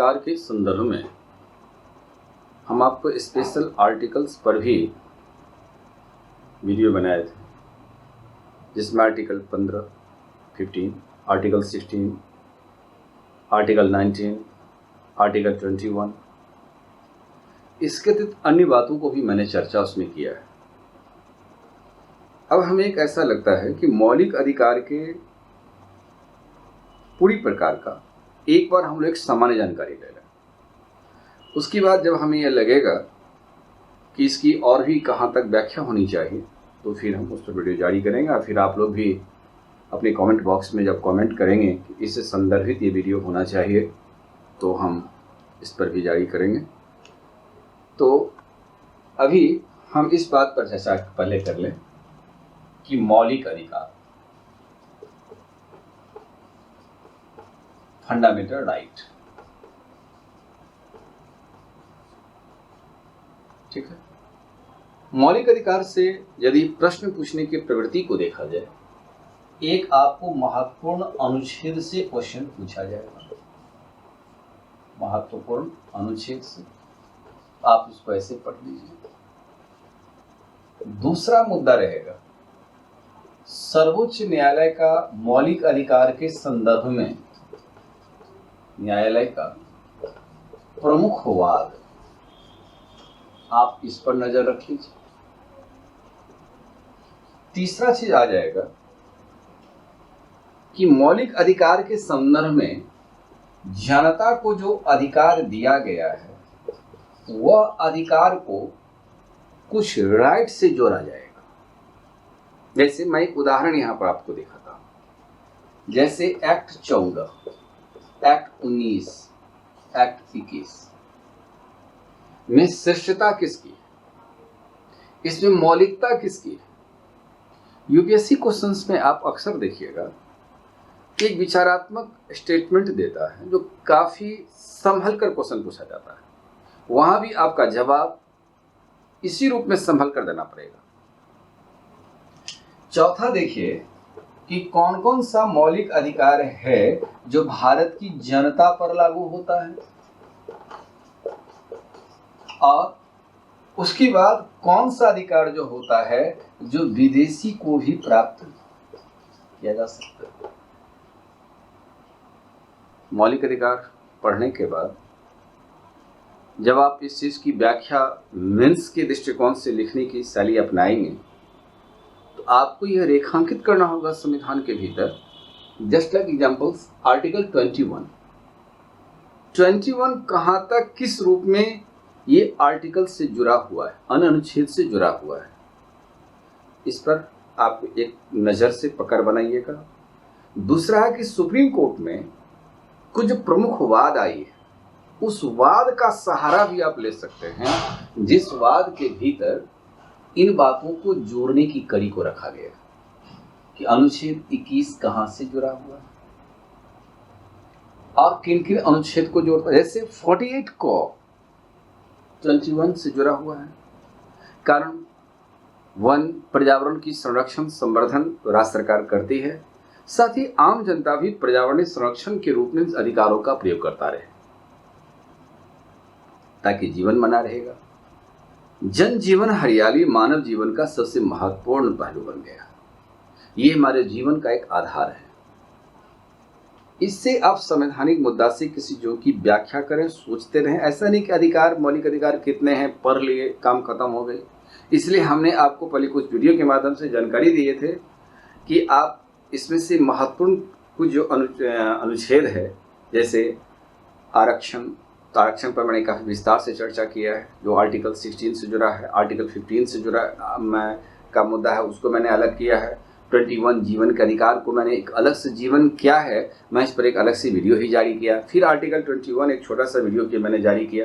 अधिकार के संदर्भ में हम आपको स्पेशल आर्टिकल्स पर भी वीडियो बनाए थे, जिसमें आर्टिकल 15, 15, आर्टिकल 16, आर्टिकल 19, आर्टिकल 21, इसके अतिरिक्त अन्य बातों को भी मैंने चर्चा उसमें किया है। अब हमें एक ऐसा लगता है कि मौलिक अधिकार के पूरी प्रकार का एक बार हम लोग एक सामान्य जानकारी ले लें, उसके बाद जब हमें यह लगेगा कि इसकी और भी कहाँ तक व्याख्या होनी चाहिए तो फिर हम उस पर वीडियो जारी करेंगे। और फिर आप लोग भी अपने कमेंट बॉक्स में जब कमेंट करेंगे कि इससे संदर्भित ये वीडियो होना चाहिए तो हम इस पर भी जारी करेंगे। तो अभी हम इस बात पर चर्चा पहले कर लें कि मौलिक अधिकार, फंडामेंटल राइट, ठीक है। मौलिक अधिकार से यदि प्रश्न पूछने की प्रवृत्ति को देखा जाए, एक आपको महत्वपूर्ण अनुच्छेद से क्वेश्चन पूछा जाएगा, महत्वपूर्ण अनुच्छेद से आप उसको ऐसे पढ़ लीजिए। दूसरा मुद्दा रहेगा सर्वोच्च न्यायालय का मौलिक अधिकार के संदर्भ में न्यायालय का प्रमुख वाद, आप इस पर नजर रख लीजिए। तीसरा चीज आ जाएगा कि मौलिक अधिकार के संदर्भ में जनता को जो अधिकार दिया गया है वह अधिकार को कुछ राइट से जोड़ा जाएगा। जैसे मैं एक उदाहरण यहां पर आपको दिखाता हूं, जैसे एक्ट 14, एक्ट 19, एक्ट 21 में श्रेष्ठता किसकी है, इसमें मौलिकता किसकी है। यूपीएससी क्वेश्चंस में आप अक्सर देखिएगा एक विचारात्मक स्टेटमेंट देता है जो काफी संभल कर क्वेश्चन पूछा जाता है, वहां भी आपका जवाब इसी रूप में संभल कर देना पड़ेगा। चौथा देखिए कि कौन कौन सा मौलिक अधिकार है जो भारत की जनता पर लागू होता है, और उसके बाद कौन सा अधिकार जो होता है जो विदेशी को भी प्राप्त किया जा सकता है। मौलिक अधिकार पढ़ने के बाद जब आप इस चीज की व्याख्या मेंस के दृष्टिकोण से लिखने की शैली अपनाएंगे तो आपको यह रेखांकित करना होगा संविधान के भीतर। जस्ट लाइक एग्जांपल्स, आर्टिकल 21 कहां तक किस रूप में ये आर्टिकल से जुड़ा हुआ है, अनुच्छेद से जुड़ा हुआ है, इस पर आप एक नजर से पकड़ बनाइएगा। दूसरा है कि सुप्रीम कोर्ट में कुछ प्रमुख वाद आई है, उस वाद का सहारा भी आप ले सकते हैं जिस वाद के भीतर इन बातों को जोड़ने की कड़ी को रखा गया कि अनुच्छेद 21 कहां से जुड़ा हुआ है और किन किन अनुच्छेद को जोड़ता है। जैसे 48 को 21 से जुड़ा हुआ है, कारण वन पर्यावरण की संरक्षण संवर्धन राज्य सरकार करती है, साथ ही आम जनता भी पर्यावरणीय संरक्षण के रूप में अधिकारों का प्रयोग करता रहे ताकि जीवन बना रहेगा। जन जीवन हरियाली मानव जीवन का सबसे महत्वपूर्ण पहलू बन गया, ये हमारे जीवन का एक आधार है। इससे आप संवैधानिक मुद्दा से किसी जो की व्याख्या करें, सोचते रहें। ऐसा नहीं कि अधिकार, मौलिक अधिकार कितने हैं, पढ़ लिए काम खत्म हो गई। इसलिए हमने आपको पहले कुछ वीडियो के माध्यम से जानकारी दिए थे कि आप इसमें से महत्वपूर्ण कुछ जो अनुच्छेद है, जैसे आरक्षण, तो आरक्षण पर मैंने काफ़ी विस्तार से चर्चा किया है, जो आर्टिकल 16 से जुड़ा है, आर्टिकल 15 से जुड़ा का मुद्दा है उसको मैंने अलग किया है। 21 जीवन के अधिकार को मैंने एक अलग से, जीवन क्या है, मैं इस पर एक अलग से वीडियो ही जारी किया। फिर आर्टिकल 21 एक छोटा सा वीडियो के मैंने जारी किया।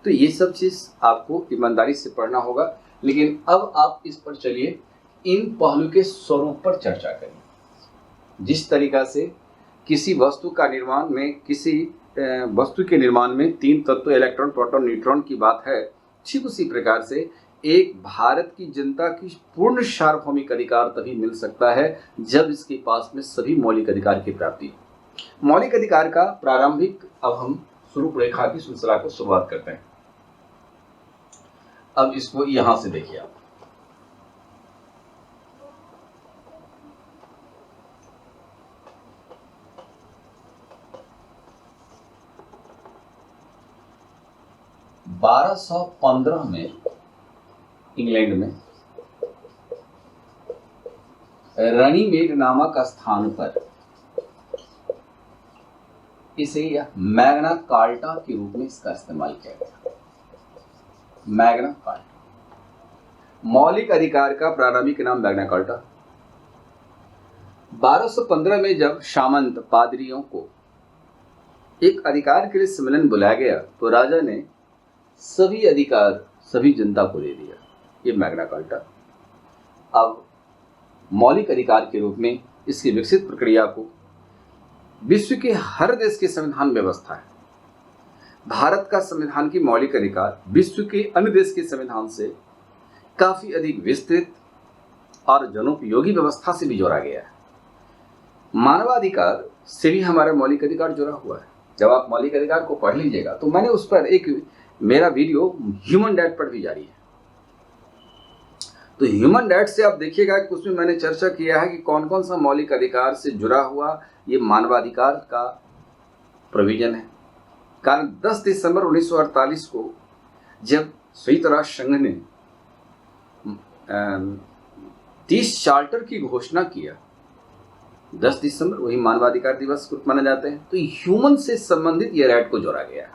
तो ये सब चीज़ आपको ईमानदारी से पढ़ना होगा। लेकिन अब आप इस पर चलिए, इन पहलू के स्वरूप पर चर्चा करें। जिस तरीका से किसी वस्तु का निर्माण में, किसी वस्तु के निर्माण में 3 तत्व इलेक्ट्रॉन, प्रोटॉन, न्यूट्रॉन की बात है, ठीक उसी प्रकार से एक भारत की जनता की पूर्ण सार्वभौमिक अधिकार तभी मिल सकता है जब इसके पास में सभी मौलिक अधिकार की प्राप्ति। मौलिक अधिकार का प्रारंभिक अब हम रूपरेखा की सिलसिला को शुरुआत करते हैं। अब इसको यहां से देखिए आप, बारह सौ 15 में इंग्लैंड में रनीमेड नामक स्थान पर इसे मैग्ना कार्टा के रूप में इसका इस्तेमाल किया गया। मैग्ना कार्टा, मौलिक अधिकार का प्रारंभिक नाम मैग्ना कार्टा। 1215 में जब सामंत पादरियों को एक अधिकार के लिए सम्मेलन बुलाया गया तो राजा ने सभी अधिकार सभी जनता को दे दिया। ये मैग्ना कार्टा अब मौलिक अधिकार के रूप में इसकी विकसित प्रक्रिया को विश्व के हर देश के संविधान व्यवस्था है। भारत का संविधान की मौलिक अधिकार विश्व के अन्य देश के संविधान से काफी अधिक विस्तृत और जनोपयोगी व्यवस्था से भी जोड़ा गया है। मानवाधिकार से भी हमारा मौलिक अधिकार जुड़ा हुआ है। जब आप मौलिक अधिकार को पढ़ लीजिएगा तो मैंने उस पर एक मेरा वीडियो ह्यूमन राइट पर भी जारी है, तो ह्यूमन राइट से आप देखिएगा कि उसमें मैंने चर्चा किया है कि कौन कौन सा मौलिक अधिकार से जुड़ा हुआ ये मानवाधिकार का प्रोविजन है। कारण 10 दिसंबर 1948 को जब संयुक्त राष्ट्र संघ ने 30 चार्टर की घोषणा किया, 10 दिसंबर वही मानवाधिकार दिवस को माना जाते हैं, तो ह्यूमन से संबंधित ये राइट को जोड़ा गया है।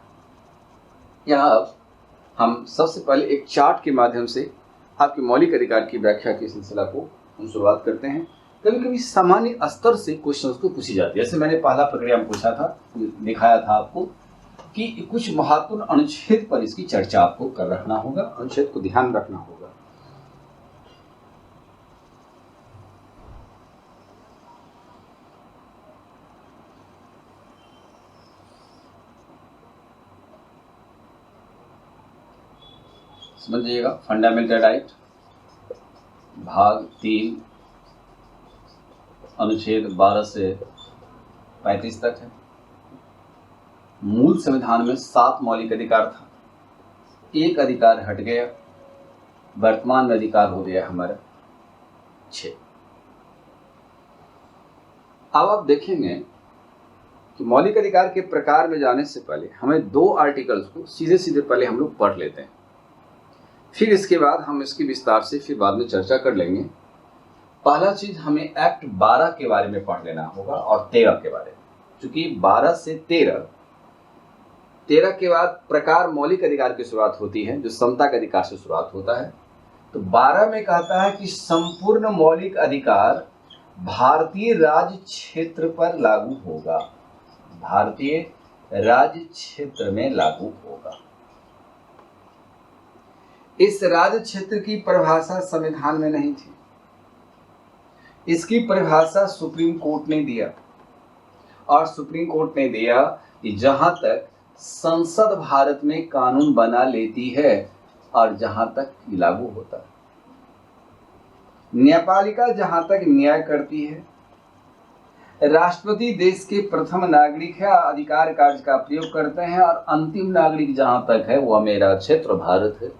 यहाँ अब हम सबसे पहले एक चार्ट के माध्यम से आपके मौलिक अधिकार की व्याख्या के सिलसिला को हम शुरुआत करते हैं। कभी कभी सामान्य स्तर से क्वेश्चंस को पूछी जाती है। जैसे मैंने पहला प्रक्रिया में पूछा था, दिखाया था आपको कि कुछ महत्वपूर्ण अनुच्छेद पर इसकी चर्चा आपको कर रखना होगा, अनुच्छेद को ध्यान रखना होगा। समझिएगा, फंडामेंटल राइट भाग 3 अनुच्छेद 12 से 35 तक है। मूल संविधान में 7 मौलिक अधिकार था, एक अधिकार हट गया, वर्तमान में अधिकार हो गया हमारा 6। अब आप देखेंगे कि मौलिक अधिकार के प्रकार में जाने से पहले हमें 2 आर्टिकल्स को सीधे सीधे पहले हम लोग पढ़ लेते हैं, फिर इसके बाद हम इसकी विस्तार से फिर बाद में चर्चा कर लेंगे। पहला चीज हमें एक्ट 12 के बारे में पढ़ लेना होगा और 13 के बारे में, क्योंकि 12 से 13 के बाद प्रकार मौलिक अधिकार की शुरुआत होती है, जो समता के अधिकार से शुरुआत होता है। तो 12 में कहता है कि संपूर्ण मौलिक अधिकार भारतीय राज्य क्षेत्र पर लागू होगा, भारतीय राज्य क्षेत्र में लागू होगा। इस राज्य क्षेत्र की परिभाषा संविधान में नहीं थी, इसकी परिभाषा सुप्रीम कोर्ट ने दिया, और सुप्रीम कोर्ट ने दिया कि जहां तक संसद भारत में कानून बना लेती है और जहां तक लागू होता है, न्यायपालिका जहां तक न्याय करती है, राष्ट्रपति देश के प्रथम नागरिक है, अधिकार कार्य का प्रयोग करते हैं, और अंतिम नागरिक जहां तक है वह मेरा क्षेत्र भारत है।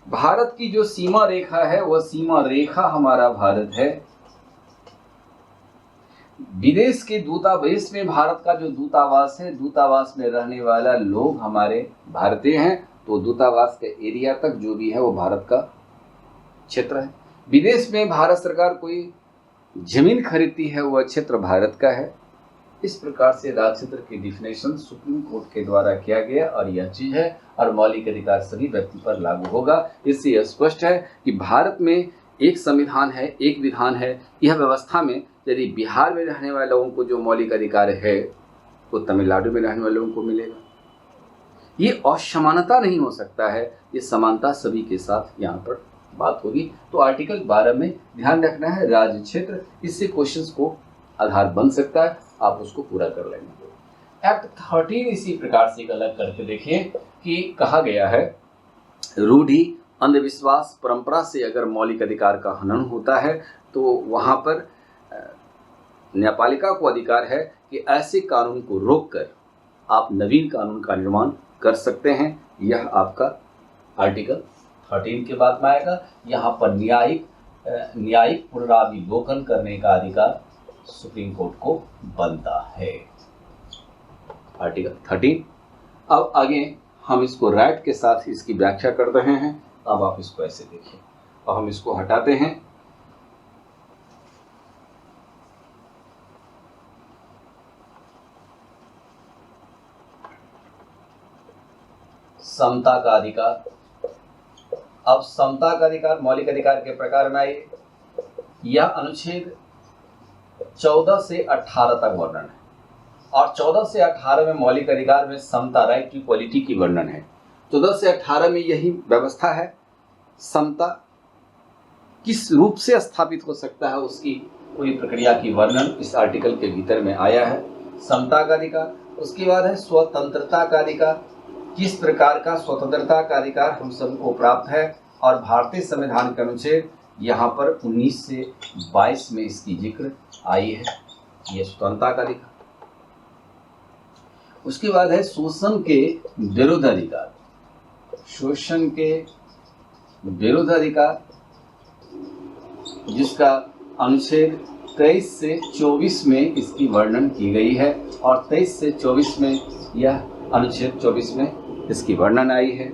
भारत की जो सीमा रेखा है वह सीमा रेखा हमारा भारत है। विदेश के दूतावास में भारत का जो दूतावास है, दूतावास में रहने वाला लोग हमारे भारतीय हैं, तो दूतावास के एरिया तक जो भी है वो भारत का क्षेत्र है। विदेश में भारत सरकार कोई जमीन खरीदती है वह क्षेत्र भारत का है। इस प्रकार से राज्य क्षेत्र की डिफिनेशन सुप्रीम कोर्ट के द्वारा किया गया और यह चीज है, और मौलिक अधिकार सभी व्यक्ति पर लागू होगा। इससे यह स्पष्ट है कि भारत में एक संविधान है, एक विधान है। यह व्यवस्था में यदि बिहार में रहने वाले लोगों को जो मौलिक अधिकार है वो तमिलनाडु में रहने वाले लोगों को मिलेगा। ये असमानता नहीं हो सकता है, ये समानता सभी के साथ यहाँ पर बात होगी। तो आर्टिकल 12 में ध्यान रखना है राज्य क्षेत्र, इससे क्वेश्चंस को आधार बन सकता है, आप उसको पूरा कर लेंगे। एक्ट 13 इसी प्रकार से अलग करके देखिए कि कहा गया है रूढ़ि, अंधविश्वास, परंपरा से अगर मौलिक अधिकार का हनन होता है तो वहां पर न्यायपालिका को अधिकार है कि ऐसे कानून को रोककर आप नवीन कानून का निर्माण कर सकते हैं। यह आपका आर्टिकल 13 के बाद में आएगा। यहाँ पर न्यायिक पुनरावलोकन करने का अधिकार सुप्रीम कोर्ट को बनता है। आर्टिकल 13। अब आगे हम इसको राइट के साथ इसकी व्याख्या कर रहे हैं। अब आप इसको ऐसे देखिए, अब हम इसको हटाते हैं। समता का अधिकार। अब समता का अधिकार मौलिक अधिकार के प्रकार में आइए। यह अनुच्छेद 14 से 18 तक वर्णन है और 14 से 18 में मौलिक अधिकार में समता, राइट टू इक्वलिटी की वर्णन है। 14 से 18 में यही व्यवस्था है। समता किस रूप से स्थापित हो सकता है उसकी पूरी प्रक्रिया की वर्णन इस आर्टिकल के भीतर में आया है। समता का अधिकार। उसके बाद है स्वतंत्रता का अधिकार। किस प्रकार का स्वतंत्रता का अधिकार हम सबको प्राप्त है और भारतीय संविधान के अनुच्छेद यहाँ पर 19 से 22 में इसकी जिक्र आई है। यह स्वतंत्रता का अधिकार। उसके बाद है शोषण के विरुद्ध अधिकार। शोषण के विरुद्ध अधिकार जिसका अनुच्छेद 23 से 24 में इसकी वर्णन की गई है और 23 से 24 में यह अनुच्छेद 24 में इसकी वर्णन आई है,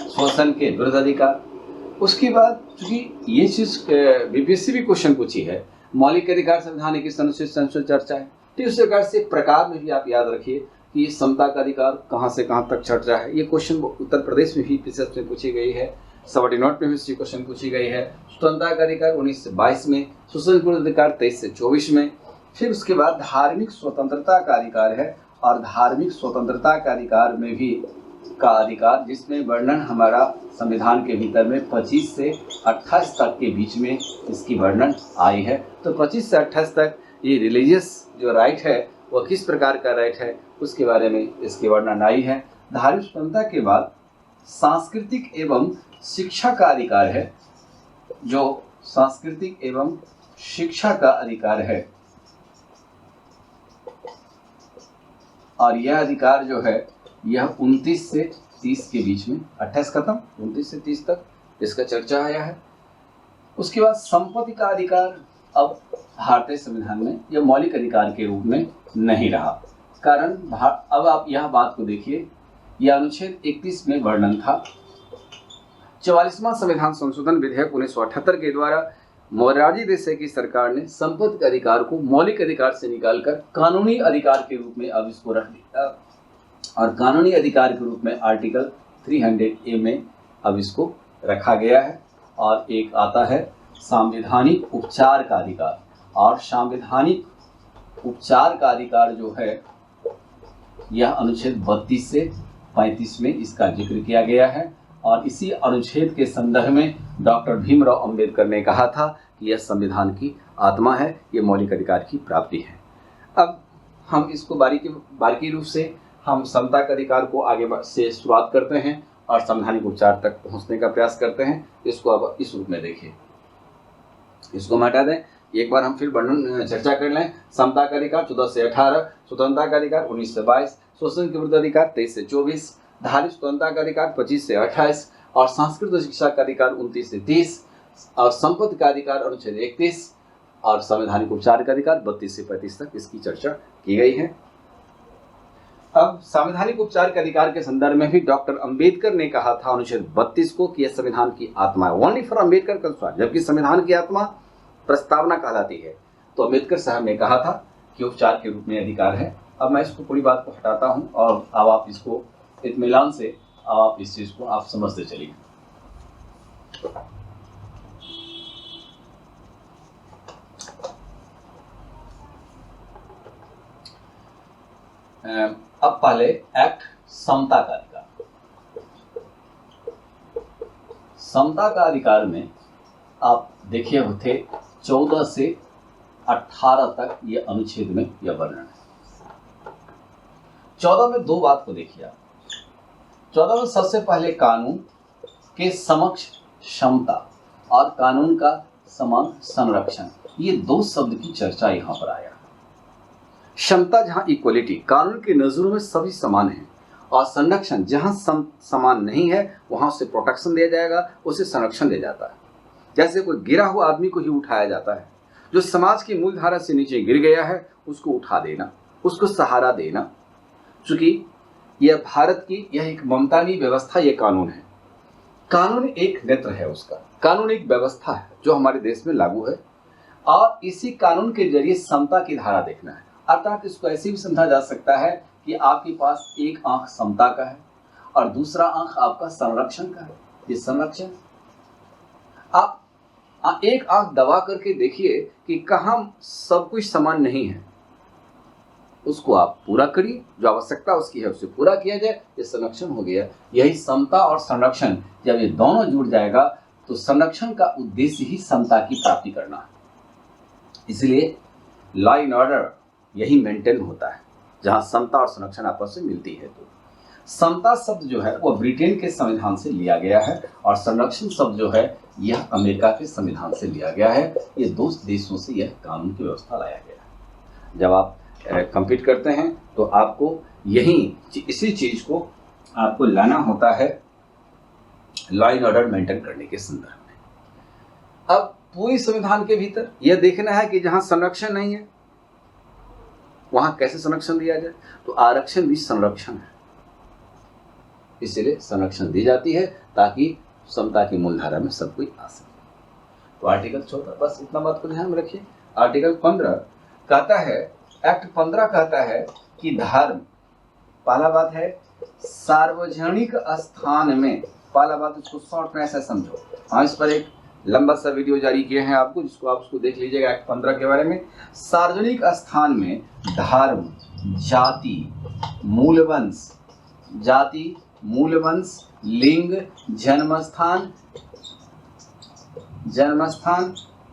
शोषण के विरुद्ध अधिकार। उसके बाद चूंकि ये चीज बीपीएससी भी क्वेश्चन पूछी है, मौलिक अधिकार संविधान किस अनुच्छेद संशोधन चर्चा है, तो इस प्रकार से प्रकार में भी आप याद रखिए कि समता का अधिकार कहाँ से कहाँ तक चर्चा है। ये क्वेश्चन उत्तर प्रदेश में भी पीसीएस में पूछी गई है, सबऑर्डिनेट में भी क्वेश्चन पूछी गई है। स्वतंत्रता का अधिकार 19 से 22 में, शोषण के विरुद्ध अधिकार 23 से 24 में। फिर उसके बाद धार्मिक स्वतंत्रता का अधिकार है और धार्मिक स्वतंत्रता का अधिकार में भी का अधिकार जिसमें वर्णन हमारा संविधान के भीतर में 25 से 28 तक के बीच में इसकी वर्णन आई है। तो 25 से 28 तक ये रिलीजियस जो राइट है वह किस प्रकार का राइट है उसके बारे में इसकी वर्णन आई है। धार्मिक स्वतंत्रता के बाद सांस्कृतिक एवं शिक्षा का अधिकार है, जो सांस्कृतिक एवं शिक्षा का अधिकार है और यह अधिकार जो है यह 29 से 30 के बीच में, 28 खत्म 29 से 30 तक इसका चर्चा आया है। उसके बाद संपत्ति का अधिकार अब भारतीय संविधान में यह मौलिक अधिकार के रूप में नहीं रहा। कारण अब आप यह बात को देखिए, यह अनुच्छेद 31 में वर्णन था। 44वां संविधान संशोधन विधेयक 1978 के द्वारा मोरारजी देसाई की सरकार ने संपत्ति के अधिकार को मौलिक अधिकार से निकालकर कानूनी अधिकार के रूप में अब इसको रख दिया और कानूनी अधिकार के रूप में आर्टिकल 300A में अब इसको रखा गया है। और एक आता है संवैधानिक उपचार का अधिकार, और संवैधानिक उपचार का अधिकार जो है यह अनुच्छेद 32 से 35 में इसका जिक्र किया गया है। और इसी अनुच्छेद के संदर्भ में डॉक्टर भीमराव अंबेडकर ने कहा था कि यह संविधान की आत्मा है, ये मौलिक अधिकार की प्राप्ति है। अब हम इसको बारीकी रूप से हम समता के अधिकार को आगे से शुरुआत करते हैं और संवैधानिक उपचार तक पहुंचने का प्रयास करते हैं। इसको अब इस रूप में देखिए, इसको हटा दें, एक बार हम फिर वर्णन चर्चा कर लें। समता का अधिकार 14 से 18, स्वतंत्रता का अधिकार 19 से 22, शोषण के विरुद्ध अधिकार 23 से 24, धार्मिक स्वतंत्रता का अधिकार 25 से 28 और सांस्कृतिक शिक्षा का अधिकार 29 से 30 और संपत्ति का अधिकार अनुच्छेद 31 और संवैधानिक उपचार का अधिकार 32 से 35 तक इसकी चर्चा की गई है। अब संवैधानिक उपचार के अधिकार के संदर्भ में भी डॉक्टर अंबेडकर ने कहा था अनुच्छेद 32 को कि यह संविधान की आत्मा है, ओनली फॉर अंबेडकर कंसेप्ट, जबकि संविधान की आत्मा प्रस्तावना कहलाती है। तो अंबेडकर साहब ने कहा था कि उपचार के रूप में अधिकार है। अब मैं इसको पूरी बात को हटाता हूं और अब आप इसको इत्मीनान से आप इस चीज को आप समझते चलिए। अब पहले एक्ट समता का अधिकार। समता का अधिकार में आप देखिए होते 14 से 18 तक ये अनुच्छेद में यह वर्णन है। 14 में दो बात को देखिए आप। 14 में सबसे पहले कानून के समक्ष क्षमता और कानून का समान संरक्षण, ये दो शब्द की चर्चा यहाँ पर आया। क्षमता जहां इक्वलिटी, कानून की नजरों में सभी समान हैं, और संरक्षण जहां समान नहीं है वहां उसे प्रोटेक्शन दिया जाएगा, उसे संरक्षण दिया जाता है। जैसे कोई गिरा हुआ आदमी को ही उठाया जाता है, जो समाज की मूलधारा से नीचे गिर गया है उसको उठा देना, उसको सहारा देना। चूंकि यह भारत की यह एक ममतानी व्यवस्था, यह कानून है। कानून एक नेत्र है उसका, कानून एक व्यवस्था है जो हमारे देश में लागू है, और इसी कानून के जरिए समता की धारा देखना है। अर्थात इसको ऐसे भी समझा जा सकता है कि आपके पास एक आंख समता का है और दूसरा आंख आपका संरक्षण का है। ये संरक्षण, आप एक आंख दबा करके देखिए कि कहाँ सब कुछ समान नहीं है, उसको आप पूरा करिए, जो आवश्यकता उसकी है उसे पूरा किया जाए, ये संरक्षण हो गया। यही समता और संरक्षण, जब ये दोनों जुड़ जाएगा तो संरक्षण का उद्देश्य ही समता की प्राप्ति करना है। इसलिए लॉ एंड ऑर्डर यही मेंटेन होता है जहां समता और संरक्षण आपस में मिलती है। तो समता शब्द जो है वो ब्रिटेन के संविधान से लिया गया है, और संरक्षण शब्द जो है यह अमेरिका के संविधान से लिया गया है। ये दो देशों से यह कानून की व्यवस्था लाया गया है। जब आप कंपीट करते हैं तो आपको इसी चीज को आपको लाना होता है लॉ एंड ऑर्डर मेंटेन करने के संदर्भ में। अब पूरी संविधान के भीतर यह देखना है कि जहां संरक्षण नहीं है वहां कैसे संरक्षण दिया जाए, तो आरक्षण भी संरक्षण है, इसलिए संरक्षण दी जाती है ताकि समता की मूलधारा में सब कोई आ सके। तो आर्टिकल 14, बस इतना बात को ध्यान में रखिए। आर्टिकल 15 कहता है, एक्ट 15 कहता है कि धर्म, पहला बात है सार्वजनिक स्थान में, पहला बात उसको शॉर्ट में ऐसा समझो। हाँ, इस पर एक लंबा सा वीडियो जारी किए हैं आपको, जिसको आप उसको देख लीजिएगा एक्ट 15 के बारे में। सार्वजनिक स्थान में धर्म, जाति, मूलवंश, लिंग, जन्मस्थान,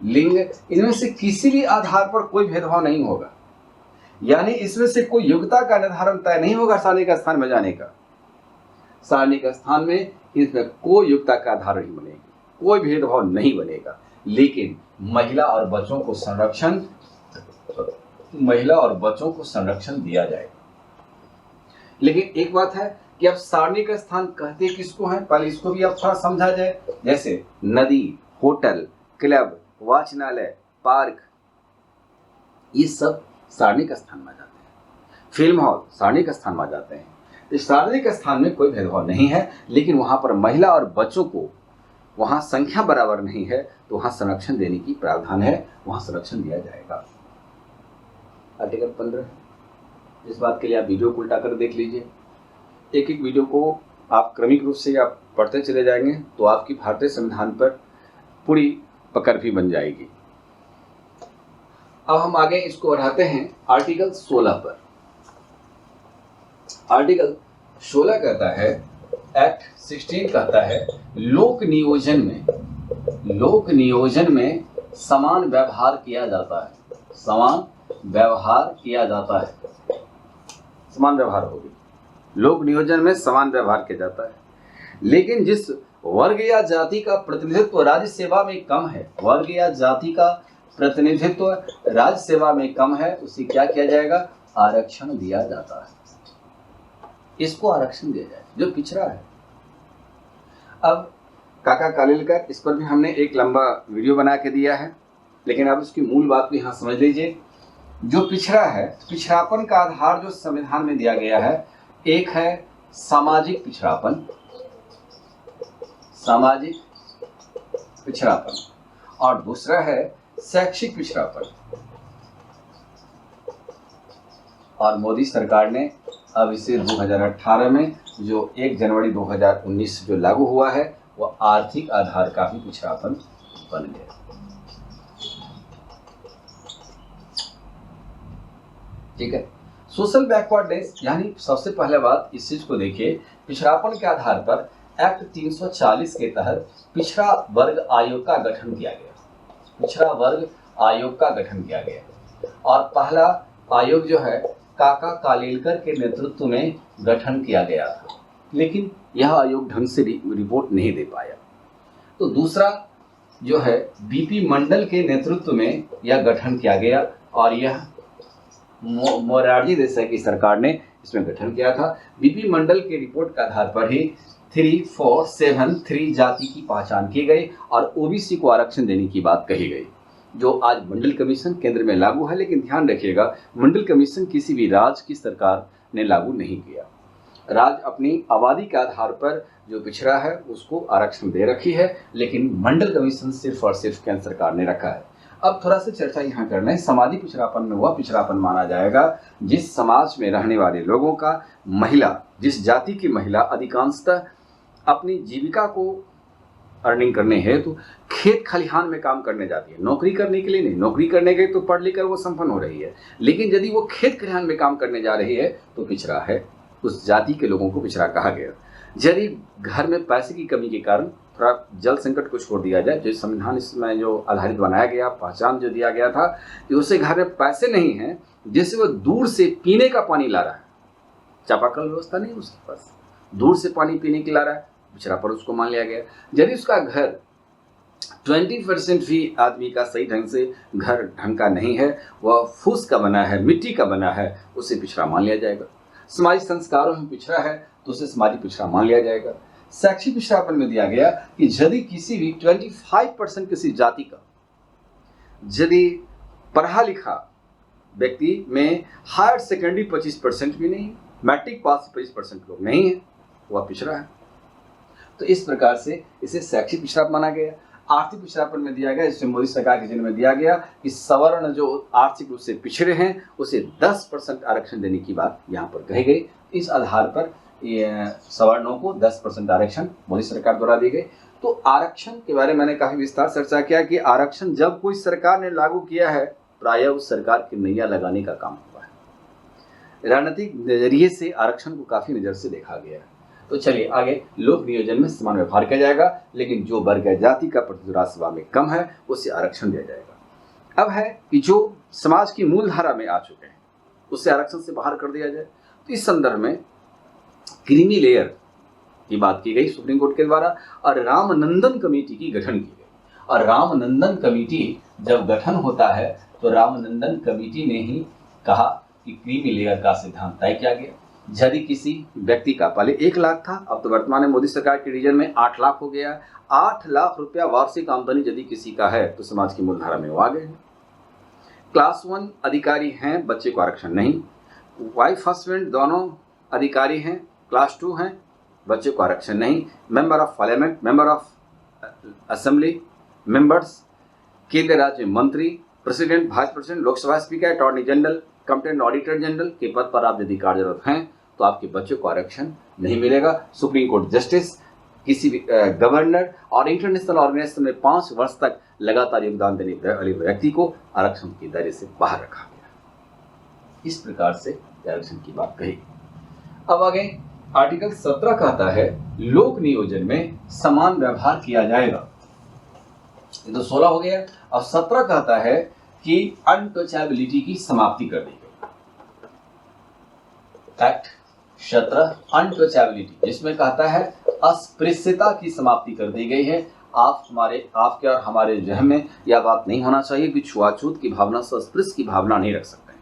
लिंग, इनमें से किसी भी आधार पर कोई भेदभाव नहीं होगा। यानी इसमें से कोई योग्यता का निर्धारण तय नहीं होगा सार्वजनिक स्थान में जाने का। सार्वजनिक स्थान में इसमें कोई योग्यता का आधार नहीं बनेगी, कोई भेदभाव नहीं बनेगा। लेकिन महिला और बच्चों को संरक्षण दिया जाएगा। लेकिन एक बात है कि अब सार्वजनिक स्थान कहते किसको हैं, पहले इसको भी अब थोड़ा समझा जाए। जैसे नदी, होटल, क्लब, वाचनालय, पार्क, ये सब सार्वजनिक स्थान में जाते हैं। फिल्म हॉल सार्वजनिक स्थान में जाते हैं। इस सार्वजनिक स्थान में कोई भेदभाव नहीं है, लेकिन वहां पर महिला और बच्चों को, वहां संख्या बराबर नहीं है तो वहां संरक्षण देने की प्रावधान है, वहां संरक्षण दिया जाएगा। आर्टिकल 15, इस बात के लिए आप वीडियो को उल्टा कर देख लीजिए। एक एक वीडियो को आप क्रमिक रूप से आप पढ़ते चले जाएंगे तो आपकी भारतीय संविधान पर पूरी पकड़ भी बन जाएगी। अब हम आगे इसको बढ़ाते हैं आर्टिकल 16 पर। आर्टिकल 16 कहता है, एक्ट 16 कहता है, लोक नियोजन में समान व्यवहार किया जाता है। समान व्यवहार होगी, लोक नियोजन में समान व्यवहार किया जाता है। लेकिन जिस वर्ग या जाति का प्रतिनिधित्व राज्य सेवा में कम है, उसे क्या किया जाएगा, आरक्षण दिया जाता है। इसको आरक्षण दिया जाए जो पिछड़ा है। अब काका कालेलकर, इस पर भी हमने एक लंबा वीडियो बना के दिया है, लेकिन अब इसकी मूल बात को यहाँ समझ लीजिए। जो पिछड़ा है, पिछड़ापन का आधार जो संविधान में दिया गया है, एक है सामाजिक पिछड़ापन और दूसरा है शैक्षिक पिछड़ापन। और मोदी सरकार ने अब इसे 2018 में जो 1 जनवरी 2019 जो लागू हुआ है, वो आर्थिक आधार का भी पिछड़ापन बन गया। ठीक है, सोशल बैकवर्डनेस, यानी सबसे पहले बात इस चीज को देखिए, पिछड़ापन के आधार पर एक्ट 340 के तहत पिछड़ा वर्ग आयोग का गठन किया गया। और पहला आयोग जो है काका कालेलकर के नेतृत्व में गठन किया गया था, लेकिन यह आयोग ढंग से रिपोर्ट नहीं दे पाया। तो दूसरा जो है बीपी मंडल के नेतृत्व में यह गठन किया गया, और यह मोरारजी देसाई की सरकार ने इसमें गठन किया था। बीपी मंडल के रिपोर्ट के आधार पर ही 3473 जाति की पहचान की गई और ओबीसी को आरक्षण देने की बात कही गई, जो आज मंडल कमीशन केंद्र में लागू है। लेकिन ध्यान रखिएगा, मंडल कमीशन किसी भी राज्य की सरकार ने लागू नहीं किया। राज्य अपनी आबादी के आधार पर जो पिछड़ा है उसको आरक्षण दे रखी है, लेकिन मंडल कमीशन सिर्फ और सिर्फ केंद्र सरकार ने रखा है। अब थोड़ा सा चर्चा यहाँ करना है। समाजी पिछड़ापन में वह पिछड़ापन माना जाएगा जिस समाज में रहने वाले लोगों का महिला, जिस जाति की महिला अधिकांशतः अपनी जीविका को अर्निंग करने हेतु तो खेत खलिहान में काम करने जाती है, नौकरी करने के लिए नहीं। नौकरी करने के तो पढ़ लिख कर वो संपन्न हो रही है, लेकिन यदि वो खेत खलिहान में काम करने जा रही है तो पिछड़ा है, उस जाति के लोगों को पिछड़ा कहा गया। यदि घर में पैसे की कमी के कारण थोड़ा जल संकट को छोड़ दिया जाए, जो संविधान इसमें जो आधारित बनाया गया, पहचान जो दिया गया था कि उसे घर में पैसे नहीं हैं जिससे वो दूर से पीने का पानी ला रहा है, चापाकल व्यवस्था नहीं उसके पास, दूर से पानी पीने के ला रहा है, पिछड़ा पर उसको मान लिया गया। यदि उसका घर 20% भी आदमी का सही ढंग से घर ढंग का नहीं है, वह फूस का बना है, मिट्टी का बना है, उसे पिछड़ा मान लिया जाएगा। समाजी संस्कारों में पिछड़ा है तो उसे समाजी पिछड़ा मान लिया जाएगा। शैक्षिक पिछड़ापन में दिया गया कि यदि किसी भी 25% किसी जाति का यदि पढ़ा लिखा व्यक्ति में हायर सेकेंडरी 25% भी नहीं, मैट्रिक पास 25% लोग नहीं है, वह पिछड़ा है। तो इस प्रकार से इसे शैक्षिक पिछड़ापन माना गया। आर्थिक पिछड़ापन में दिया गया, इसमें मोदी सरकार के जिम्मे में दिया गया कि सवर्ण जो आर्थिक रूप से पिछड़े हैं उसे 10% आरक्षण देने की बात यहाँ पर कही गई। इस आधार पर सवर्णों को 10% आरक्षण मोदी सरकार द्वारा दी गई। तो आरक्षण के बारे में मैंने काफी विस्तार चर्चा किया कि आरक्षण जब कोई सरकार ने लागू किया है, प्रायः उस सरकार की नैया लगाने का काम हुआ है। राजनीतिक नजरिए से आरक्षण को काफी नजर से देखा गया है। तो चलिए आगे, लोक नियोजन में समान व्यवहार किया जाएगा, लेकिन जो वर्ग या जाति का प्रतिनिधित्व राज्यसभा में कम है उसे आरक्षण दिया जाएगा। अब है कि जो समाज की मूल धारा में आ चुके हैं उसे आरक्षण से बाहर कर दिया जाए। तो इस संदर्भ में क्रीमी लेयर की बात की गई सुप्रीम कोर्ट के द्वारा और रामनंदन कमेटी की गठन की गई। और रामनंदन कमेटी जब गठन होता है तो रामनंदन कमेटी ने ही कहा कि क्रीमी लेयर का सिद्धांत तय किया गया। यदि किसी व्यक्ति का पहले 1 लाख था, अब तो वर्तमान में मोदी सरकार के रीजन में 8 लाख हो गया। 8 लाख रुपया वार्षिक आमदनी यदि किसी का है तो समाज की मूलधारा में वो आ गए हैं। क्लास 1 अधिकारी हैं, बच्चे को आरक्षण नहीं। वाइफ हस्बैंड दोनों अधिकारी हैं, क्लास 2 हैं, बच्चे को आरक्षण नहीं। Member of parliament, member of assembly, members, केंद्र राज्य मंत्री, president, vice president, Lok Sabha speaker, attorney general, complaint auditor general के पद पर आप यदि कार्यरत हैं तो आपके बच्चों को आरक्षण नहीं मिलेगा। सुप्रीम कोर्ट जस्टिस, किसी भी गवर्नर और इंटरनेशनल ऑर्गेनाइजेशन में 5 वर्ष तक लगातार योगदान देने वाले व्यक्ति को आरक्षण के दायरे से बाहर रखा गया। इस प्रकार से आरक्षण की बात कही। अब आगे आर्टिकल 17 कहता है लोक नियोजन में समान व्यवहार किया जाएगा। ये तो 16 हो गया। अब 17 कहता है कि अनटचेबिलिटी की समाप्ति कर दी गई। एक्ट 17 अनटचेबिलिटी, जिसमें कहता है अस्पृश्यता की समाप्ति कर दी गई है। आपके और हमारे जहन में यह बात नहीं होना चाहिए कि छुआछूत की भावना से अस्पृश्य की भावना नहीं रख सकते हैं।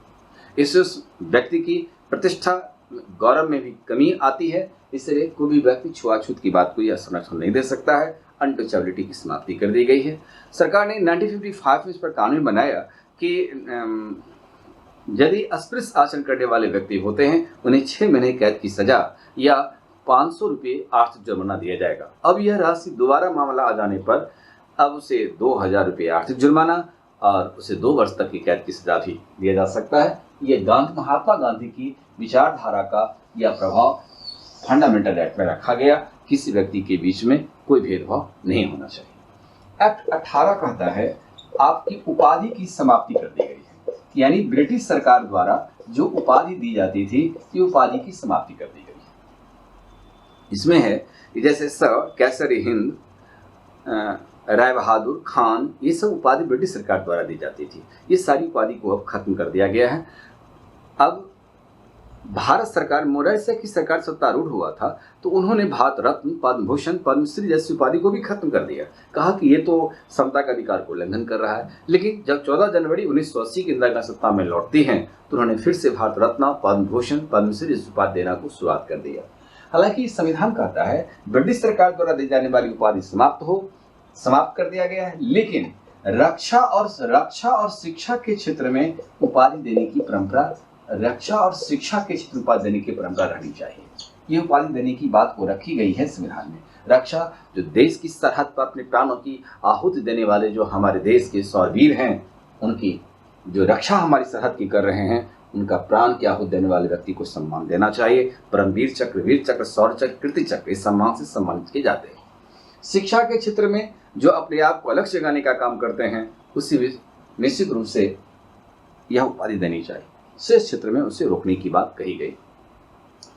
इससे उस व्यक्ति की प्रतिष्ठा गौरव में भी कमी आती है, इसलिए कोई भी व्यक्ति छुआछूत की बात को यह संरक्षण नहीं दे सकता है। अनटचेबिलिटी की समाप्ति कर दी गई है। सरकार ने 1955 में इस पर कानून बनाया कि यदि अस्पृश्य आचरण करने वाले व्यक्ति होते हैं उन्हें 6 महीने कैद की सजा या 500 रुपये आर्थिक जुर्माना दिया जाएगा। अब यह राशि दोबारा मामला आ जाने पर अब उसे 2000 रुपये आर्थिक जुर्माना और उसे 2 वर्ष तक की कैद की सजा भी दिया जा सकता है। ये महात्मा गांधी की विचारधारा का यह प्रभाव फंडामेंटल एक्ट में रखा गया। किसी व्यक्ति के बीच में कोई भेदभाव नहीं होना चाहिए। एक्ट 18 कहता है आपकी उपाधि की समाप्ति कर दी गई है, यानी ब्रिटिश सरकार द्वारा जो उपाधि दी जाती थी ये उपाधि की समाप्ति कर दी गई है। इसमें है कि जैसे सर, कैसर हिंद, राय बहादुर खान, ये सब उपाधि ब्रिटिश सरकार द्वारा दी जाती थी। ये सारी उपाधि को अब खत्म कर दिया गया है। अब भारत सरकार, मोरारजी की सरकार सत्तारूढ़ हुआ था तो उन्होंने भारत रत्न, पद्म भूषण, पद्मश्री जैसी उपाधि को भी खत्म कर दिया। कहा कि ये तो समता का अधिकार को उल्लंघन कर रहा है। लेकिन जब 14 जनवरी 1980 की इंदिरा गांधी सत्ता में लौटती हैं तो उन्होंने फिर से भारत रत्न, पद्म भूषण, पद्मश्री जैसी उपाधि देना को शुरुआत कर दिया। हालांकि संविधान कहता है ब्रिटिश सरकार द्वारा दी जाने वाली उपाधि समाप्त कर दिया गया है, लेकिन रक्षा और शिक्षा के क्षेत्र में उपाधि देने की परंपरा रहनी चाहिए। ये उपाधि देने की बात को रखी गई है संविधान में। रक्षा, जो देश की सरहद पर अपने प्राणों की आहुति देने वाले जो हमारे देश के शौरवीर हैं, उनकी जो रक्षा हमारी सरहद की कर रहे हैं, उनका प्राण की आहुति देने वाले व्यक्ति को सम्मान देना चाहिए। परमवीर चक्र, वीर चक्र, शौर्य चक्र, कीर्ति चक्र इस सम्मान से सम्मानित किए जाते हैं। शिक्षा के क्षेत्र में जो अपने आप को अलग जगाने का काम करते हैं, उसी निश्चित रूप से यह उपाधि देनी चाहिए। शेष क्षेत्र में उसे रोकने की बात कही गई।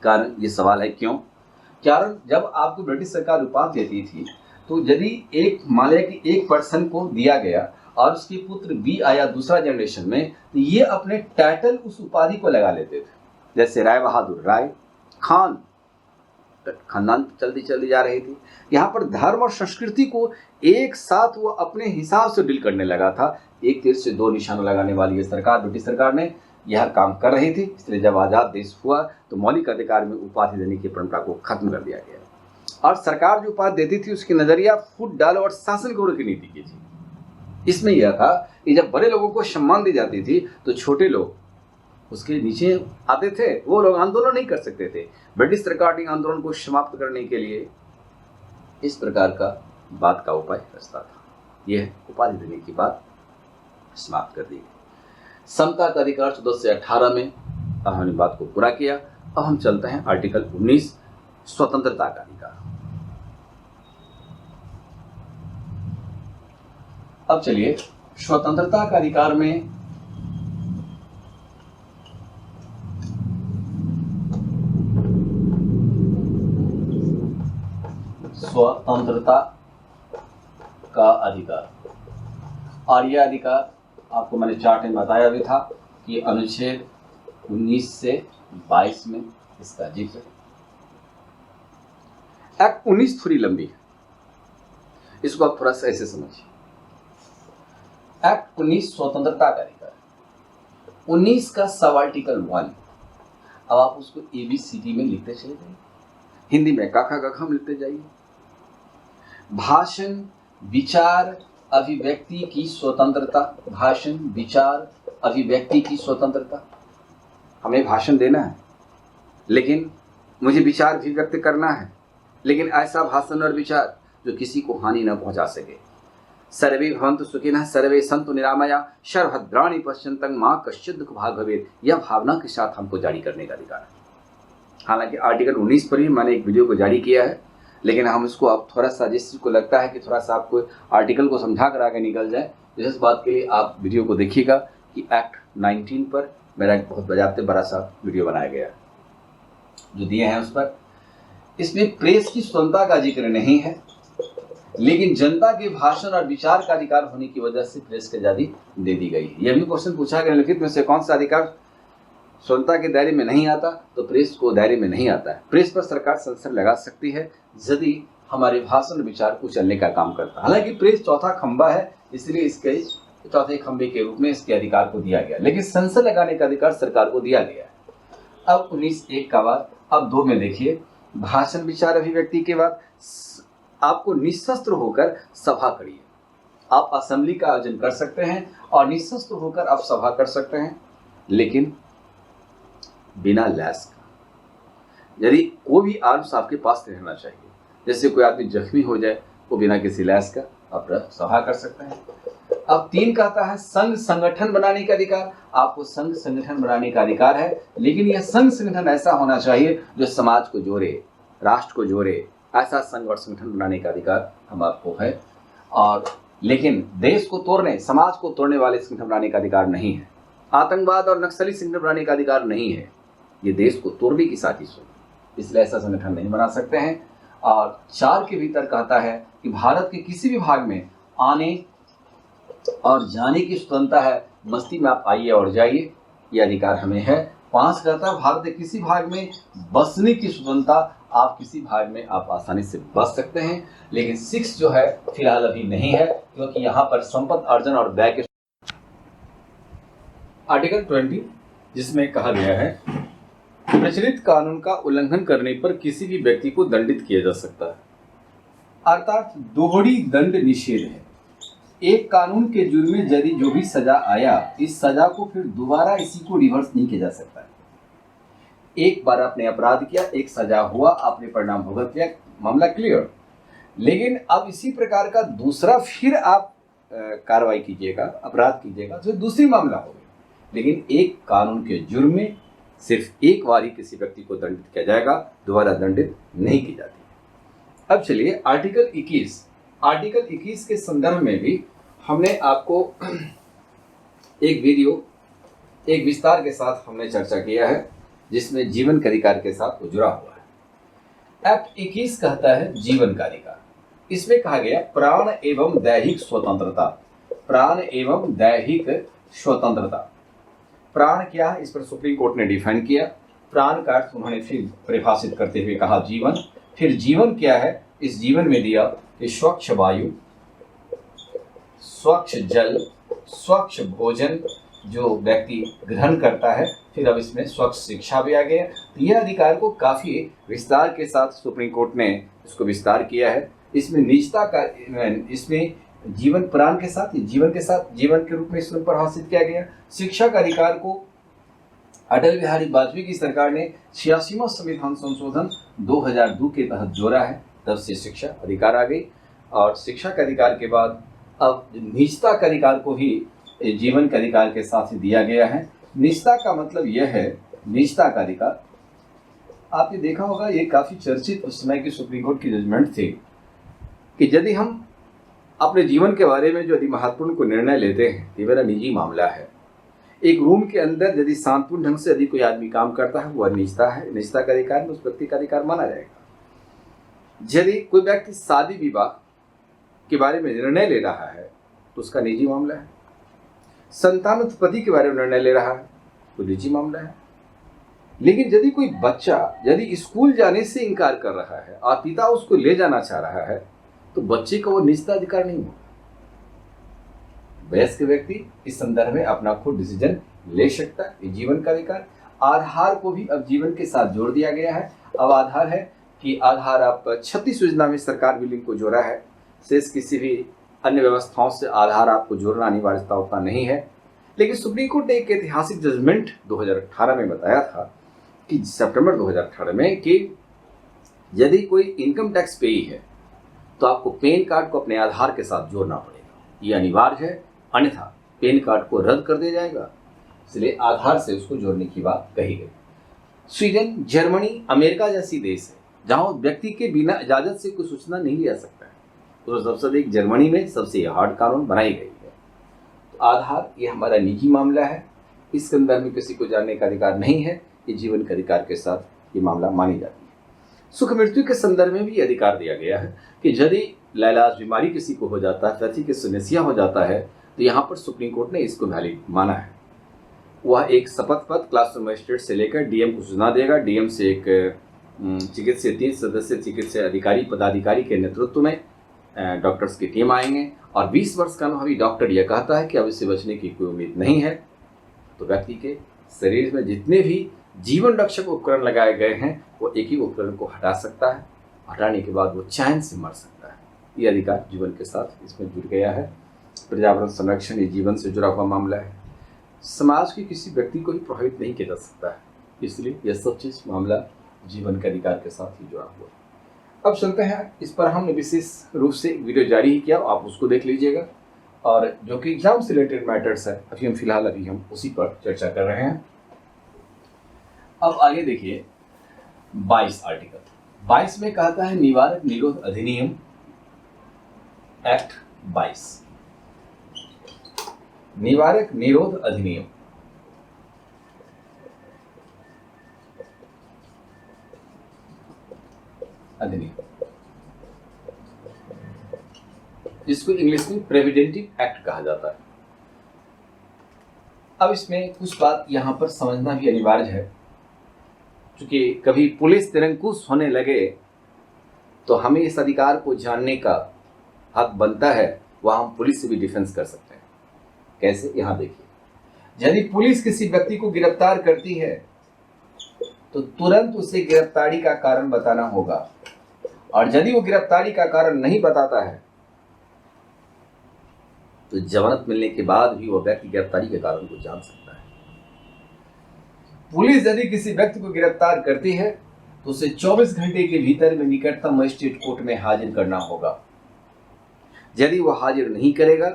कारण ये सवाल है क्यों? कारण जब आपको ब्रिटिश सरकार उपाधि देती थी तो यदि मान लिया कि एक पर्सन को दिया गया और उसके पुत्र भी आया दूसरा जनरेशन में, तो ये अपने टाइटल उस उपाधि को लगा लेते थे। जैसे राय बहादुर, राय, खान, खानदान चलती जा रही थी। यहाँ पर धर्म और संस्कृति को एक साथ वो अपने हिसाब से डील करने लगा था। एक तीर से दो निशाना लगाने वाली ये सरकार, ब्रिटिश सरकार ने यह काम कर रही थी। इसलिए जब आज़ाद देश हुआ तो मौलिक अधिकार में उपाधि देने की परंपरा को खत्म कर दिया गया और सरकार जो उपाधि देती थी उसकी नजरिया फूट डालो और शासन गौरव की नीति की थी। इसमें यह था कि जब बड़े लोगों को सम्मान दी जाती थी तो छोटे लोग उसके नीचे आते थे, वो लोग आंदोलन नहीं कर सकते थे। ब्रिटिश सरकार ने आंदोलन को समाप्त करने के लिए इस प्रकार का बात का उपाय रचता था। यह उपाधि देने की बात समाप्त कर दी गई। समता का अधिकार 14 से 18 में अब हमने बात को पूरा किया। अब हम चलते हैं आर्टिकल 19, स्वतंत्रता का अधिकार। अब चलिए स्वतंत्रता का अधिकार में स्वतंत्रता का अधिकार, और यह अधिकार आपको मैंने चार्ट में बताया भी था कि अनुच्छेद 19 से 22 में इसका जिक्र है। एक्ट 19 थोड़ी लंबी है, इसको आप थोड़ा सा ऐसे समझिए। एक्ट 19 स्वतंत्रता का अधिकार, 19 का सब आर्टिकल 1। अब आप उसको ABCD में लिखते चले जाइए, हिंदी में काखा गखम लिखते जाइए। भाषण, विचार, अभिव्यक्ति की स्वतंत्रता। भाषण, विचार, अभिव्यक्ति की स्वतंत्रता। हमें भाषण देना है, लेकिन मुझे विचार भी व्यक्त करना है, लेकिन ऐसा भाषण और विचार जो किसी को हानि न पहुंचा सके। सर्वे भवन्तु सुखिनः, सर्वे सन्तु निरामया, सर्वभद्राणि पश्यन्तु मा कश्चित् दुःख भाग् भवेत्। यह भावना के साथ हमको जारी करने का अधिकार है। हालांकि आर्टिकल 19 पर भी मैंने एक वीडियो को जारी किया है, लेकिन हम इसको अब थोड़ा सा, जिसको लगता है कि थोड़ा सा आपको आर्टिकल को समझा कर आगे निकल जाए, इस बात के लिए आप वीडियो को देखिएगा कि एक्ट 19 पर मेरा एक बहुत बजाते बड़ा सा वीडियो बनाया गया है जो दिए हैं उस पर। इसमें प्रेस की स्वतंत्रता का जिक्र नहीं है, लेकिन जनता के भाषण और विचार का अधिकार होने की वजह से प्रेस की आजादी दे दी गई है। यह भी क्वेश्चन पूछा गया लिखित में से कौन सा अधिकार स्वतंत्रता के दायरे में नहीं आता, तो प्रेस को दायरे में नहीं आता है। प्रेस पर सरकार सेंसर लगा सकती है यदि हमारे भाषण विचार को चलने का काम करता है। हालांकि प्रेस चौथा खंबा है, इसलिए इसके चौथे खंबे के रूप में इसके अधिकार को दिया गया, लेकिन सेंसर लगाने का अधिकार सरकार को दिया गया है। अब 19(1) का बाद अब 2 में देखिए, भाषण, विचार, अभिव्यक्ति के बाद आपको निशस्त्र होकर सभा करिए। आप असेंबली का आयोजन कर सकते हैं और निशस्त्र होकर आप सभा कर सकते हैं, लेकिन बिना लैस का। यदि कोई भी आर्म्स आपके पास रहना चाहिए, जैसे कोई आदमी जख्मी हो जाए वो बिना किसी लैस का आप सभा कर सकते हैं। अब 3 कहता है संघ संगठन बनाने का अधिकार। आपको संघ संगठन बनाने का अधिकार है, लेकिन यह संघ संगठन ऐसा होना चाहिए जो समाज को जोड़े, राष्ट्र को जोड़े। ऐसा संघ और संगठन बनाने का अधिकार हम आपको है, और लेकिन देश को तोड़ने, समाज को तोड़ने वाले संगठन बनाने का अधिकार नहीं है। आतंकवाद और नक्सली संगठन बनाने का अधिकार नहीं है। ये देश को तोड़ने की साजिश होगी, इसलिए ऐसा संगठन नहीं बना सकते हैं। और 4 के भीतर कहता है कि भारत के किसी भी भाग में आने और जाने की स्वतंत्रता है। मस्ती में आप आइए और जाइए, ये अधिकार हमें है। 5 कहता है भारत के किसी भाग में बसने की स्वतंत्रता, आप किसी भाग में आप आसानी से बस सकते हैं। लेकिन 6 जो है फिलहाल अभी नहीं है, क्योंकि यहाँ पर संपत्ति अर्जन और व्यय के आर्टिकल 20 जिसमें कहा गया है प्रचलित कानून का उल्लंघन करने पर किसी भी व्यक्ति को दंडित किया जा सकता है, अर्थात दोहरी दंड निषेध है। एक कानून के जुर्म में यदि जो भी सजा आया, इस सजा को फिर दोबारा इसी को रिवर्स नहीं किया जा सकता है। एक बार आपने अपराध किया, एक सजा हुआ, आपने परिणाम भुगत लिया, मामला क्लियर। लेकिन अब इसी प्रकार का दूसरा फिर आप कार्रवाई कीजिएगा, अपराध कीजिएगा, तो दूसरी मामला होगी। लेकिन एक कानून के जुर्म में सिर्फ एक बार ही किसी व्यक्ति को दंडित किया जाएगा, दोबारा दंडित नहीं की जाती। अब चलिए आर्टिकल 21 के संदर्भ में भी हमने आपको एक वीडियो एक विस्तार के साथ हमने चर्चा किया है, जिसमें जीवन के अधिकार के साथ वो जुड़ा हुआ है। एक्ट 21 कहता है जीवन का अधिकार। इसमें कहा गया प्राण एवं दैहिक स्वतंत्रता। प्राण एवं दैहिक स्वतंत्रता, प्राण क्या है, इस पर सुप्रीम कोर्ट ने डिफाइन किया। प्राण का अर्थ उन्होंने फिर परिभाषित करते हुए कहा जीवन। फिर जीवन क्या है, इस जीवन में दिया कि स्वच्छ वायु, स्वच्छ जल, स्वच्छ भोजन जो व्यक्ति ग्रहण करता है। फिर अब इसमें स्वच्छ शिक्षा भी आ गया। यह अधिकार को काफी विस्तार के साथ सुप्रीम कोर्ट ने इसको विस्तार किया है। इसमें निजता का, इसमें जीवन प्राण के साथ जीवन के रूप में इसमें परिभाषित किया गया। शिक्षा का अधिकार को अटल बिहारी वाजपेयी की सरकार ने 86वां संविधान संशोधन 2002 के तहत जोड़ा है, तब से शिक्षा अधिकार आ गई। और शिक्षा के अधिकार के बाद अब निजता का अधिकार को भी जीवन के अधिकार के साथ ही दिया गया है। निजता का मतलब यह है, निजता का अधिकार आपने देखा होगा, ये काफी चर्चित उस समय की सुप्रीम कोर्ट की जजमेंट थी कि यदि हम अपने जीवन के बारे में जो यदि महत्वपूर्ण कोई निर्णय लेते हैं, ये मेरा निजी मामला है। एक रूम के अंदर यदि शांतिपूर्ण ढंग से यदि कोई आदमी काम करता है, वह निजता है, निजता का अधिकार में उस व्यक्ति का अधिकार माना जाएगा। यदि कोई व्यक्ति शादी विवाह के बारे में निर्णय ले रहा है तो उसका निजी मामला है। संतान उत्पत्ति के बारे में निर्णय ले रहा है तो निजी मामला है। लेकिन यदि कोई बच्चा यदि स्कूल जाने से इनकार कर रहा है और पिता उसको ले जाना चाह रहा है, तो बच्चे का वो निजता अधिकार नहीं होगा। वयस्क व्यक्ति इस संदर्भ में अपना खुद डिसीजन ले सकता है, ये जीवन का अधिकार। आधार को भी अब जीवन के साथ जोड़ दिया गया है। अब आधार है कि आधार आप 36 योजना में सरकार भी लिंक को जोड़ा है। शेष किसी भी अन्य व्यवस्थाओं से आधार आपको जोड़ना अनिवार्यता उतना नहीं है। लेकिन सुप्रीम कोर्ट ने एक ऐतिहासिक जजमेंट 2018 में बताया था कि सितंबर 2018 में कि यदि कोई इनकम टैक्स पेई है तो आपको पैन कार्ड को अपने आधार के साथ जोड़ना पड़ेगा, ये अनिवार्य है, अन्यथा पैन कार्ड को रद्द कर दिया जाएगा। इसलिए आधार से उसको जोड़ने की बात कही गई। स्वीडन, जर्मनी, अमेरिका जैसी देश है जहां व्यक्ति के बिना इजाजत से कोई सूचना नहीं लिया सकता है, तो सबसे अधिक जर्मनी में सबसे हार्ड कानून बनाई गई है। तो आधार ये हमारा निजी मामला है, इस संदर्भ में किसी को जानने का अधिकार नहीं है। ये जीवन के अधिकार के साथ ये मामला मानी जाती है। सुख मृत्यु के संदर्भ में भी अधिकार दिया गया है कि यदि लाइलाज बीमारी किसी को हो जाता है, पति के सुनिसिया हो जाता है, तो यहाँ पर सुप्रीम कोर्ट ने इसको वैलिड माना है। वह एक शपथ पत्र क्लासरूम मजिस्ट्रेट से लेकर डीएम को सूचना देगा। डीएम से एक चिकित्सीय 3 सदस्य चिकित्सीय अधिकारी पदाधिकारी के नेतृत्व में डॉक्टर्स की टीम आएंगे और 20 वर्ष का अनुभवी डॉक्टर यह कहता है कि अब इससे बचने की कोई उम्मीद नहीं है, तो व्यक्ति के शरीर में जितने भी जीवन रक्षक उपकरण लगाए गए हैं वो एक ही उपकरण को हटा सकता है। हटाने के बाद वो चैन से मर सकता है। ये अधिकार जीवन के साथ इसमें जुड़ गया है। पर्यावरण संरक्षण ये जीवन से जुड़ा हुआ मामला है। समाज के किसी व्यक्ति को भी प्रभावित नहीं किया जा सकता है, इसलिए यह सब चीज मामला जीवन के अधिकार के साथ ही जुड़ा हुआ है। अब चलते हैं, इस पर हमने विशेष रूप से वीडियो जारी ही किया, आप उसको देख लीजिएगा। और जो कि एग्जाम से रिलेटेड मैटर्स है, अभी हम उसी पर चर्चा कर रहे हैं। अब आगे देखिए 22 आर्टिकल 22 में कहता है निवारक निरोध अधिनियम एक्ट 22। निवारक निरोध अधिनियम जिसको इंग्लिश में प्रेविडेंटिव एक्ट कहा जाता है। अब इसमें कुछ बात यहाँ पर समझना भी अनिवार्य है, क्योंकि कभी पुलिस निरंकुश होने लगे तो हमें इस अधिकार को जानने का हक बनता है, वह हम पुलिस से भी डिफेंस कर सकते हैं। कैसे? यहाँ देखिए, यदि पुलिस किसी व्यक्ति को गिरफ्तार करती है तो तुरंत उसे गिरफ्तारी का कारण बताना होगा, और यदि वो गिरफ्तारी का कारण नहीं बताता है तो जमानत मिलने के बाद भी वो व्यक्ति गिरफ्तारी के कारण को जान सकता है। पुलिस यदि किसी व्यक्ति को गिरफ्तार करती है तो उसे 24 घंटे के भीतर में निकटतम मजिस्ट्रेट कोर्ट में हाजिर करना होगा। यदि वो हाजिर नहीं करेगा,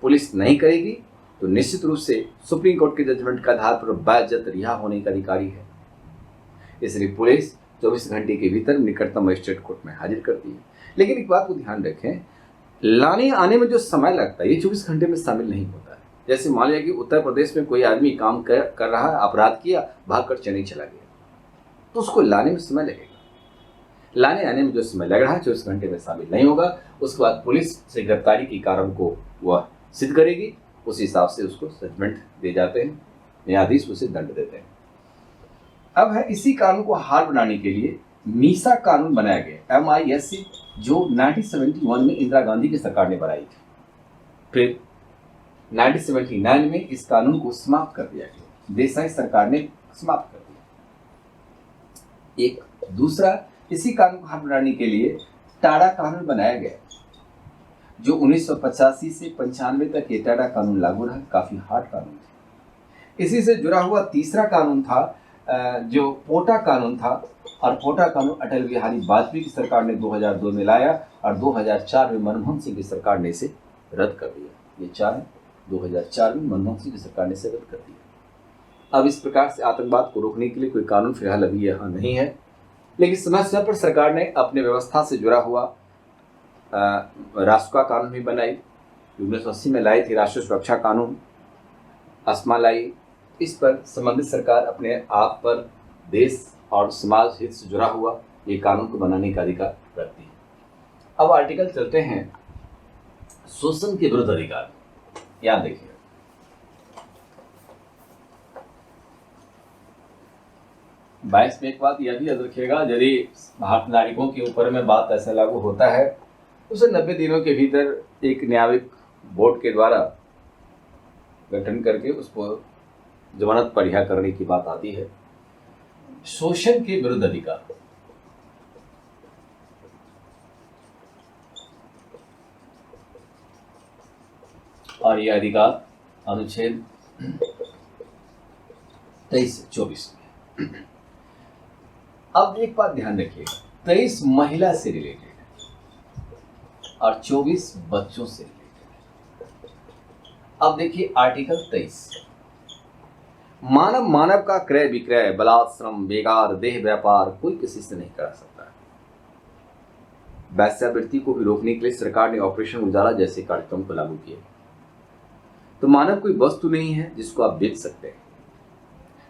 पुलिस नहीं करेगी, तो निश्चित रूप से सुप्रीम कोर्ट के जजमेंट के आधार पर बाइज्जत रिहा होने का अधिकारी है। इसलिए पुलिस 24 घंटे के भीतर निकटतम मजिस्ट्रेट कोर्ट में हाजिर करती है। लेकिन एक बात को ध्यान रखें, लाने आने में जो समय लगता है ये 24 घंटे में शामिल नहीं होता है। जैसे मान लिया कि उत्तर प्रदेश में कोई आदमी काम कर रहा है, अपराध किया, भागकर चेन्नई चला गया, तो उसको लाने में समय लगेगा। लाने आने में जो समय लग रहा है 24 घंटे में शामिल नहीं होगा। उसके बाद पुलिस से गिरफ्तारी के कारण को वह सिद्ध करेगी, उस हिसाब से उसको जजमेंट दे जाते हैं, न्यायाधीश उसे दंड देते हैं। अब है इसी कानून को हार बनाने के लिए मीसा कानून बनाया गया, MISC, जो 1971 में इंदिरा गांधी की सरकार ने बनाई थी। फिर 1979 में इस कानून को समाप्त कर दिया गया, देसाई सरकार ने समाप्त कर दिया। एक दूसरा इसी कानून को हार बनाने के लिए टाडा कानून बनाया गया, जो 1985 से 95 तक ये टाडा कानून लागू रहा, काफी हार्ड कानून था। इसी से जुड़ा हुआ तीसरा कानून था जो पोटा कानून था, और पोटा कानून अटल बिहारी वाजपेयी की सरकार ने 2002 में लाया, और 2004 में मनमोहन सिंह की सरकार ने इसे रद्द कर दिया। ये 2004 में मनमोहन सिंह की सरकार ने इसे रद्द कर दिया। अब इस प्रकार से आतंकवाद को रोकने के लिए कोई कानून फिलहाल अभी यहाँ नहीं है, लेकिन समय समय पर सरकार ने अपने व्यवस्था से जुड़ा हुआ राष्ट्र का कानून भी बनाई। 1980 में लाई थी राष्ट्रीय सुरक्षा कानून, अस्मा लाई। इस पर संबंधित सरकार अपने आप पर देश और समाज हित से जुड़ा हुआ ये कानून को बनाने का अधिकार रखती है। अब आर्टिकल चलते हैं शोषण के विरुद्ध अधिकार। याद देखिए, बाईस में एक बात यह भी याद रखिएगा, यदि भारतीय नागरिकों के ऊपर में बात ऐसा लागू होता है तो उसे 90 दिनों के भीतर एक न्यायिक बोर्ड के द्वारा गठन करके उसको जमानत पर रिहा करने की बात आती है। शोषण के विरुद्ध अधिकार, और यह अधिकार अनुच्छेद 23-24 में। अब एक बात ध्यान रखिएगा, 23 महिला से रिलेटेड और 24 बच्चों से रिलेटेड। अब देखिए आर्टिकल 23, मानव का क्रय विक्रय, बलात्श्रम, बेगार, देह व्यापार कोई किसी से नहीं करा सकता है। वेश्यावृत्ति को भी रोकने के लिए सरकार ने ऑपरेशन उजाला जैसे कार्यक्रम को लागू किया। तो मानव कोई वस्तु नहीं है जिसको आप बेच सकते हैं।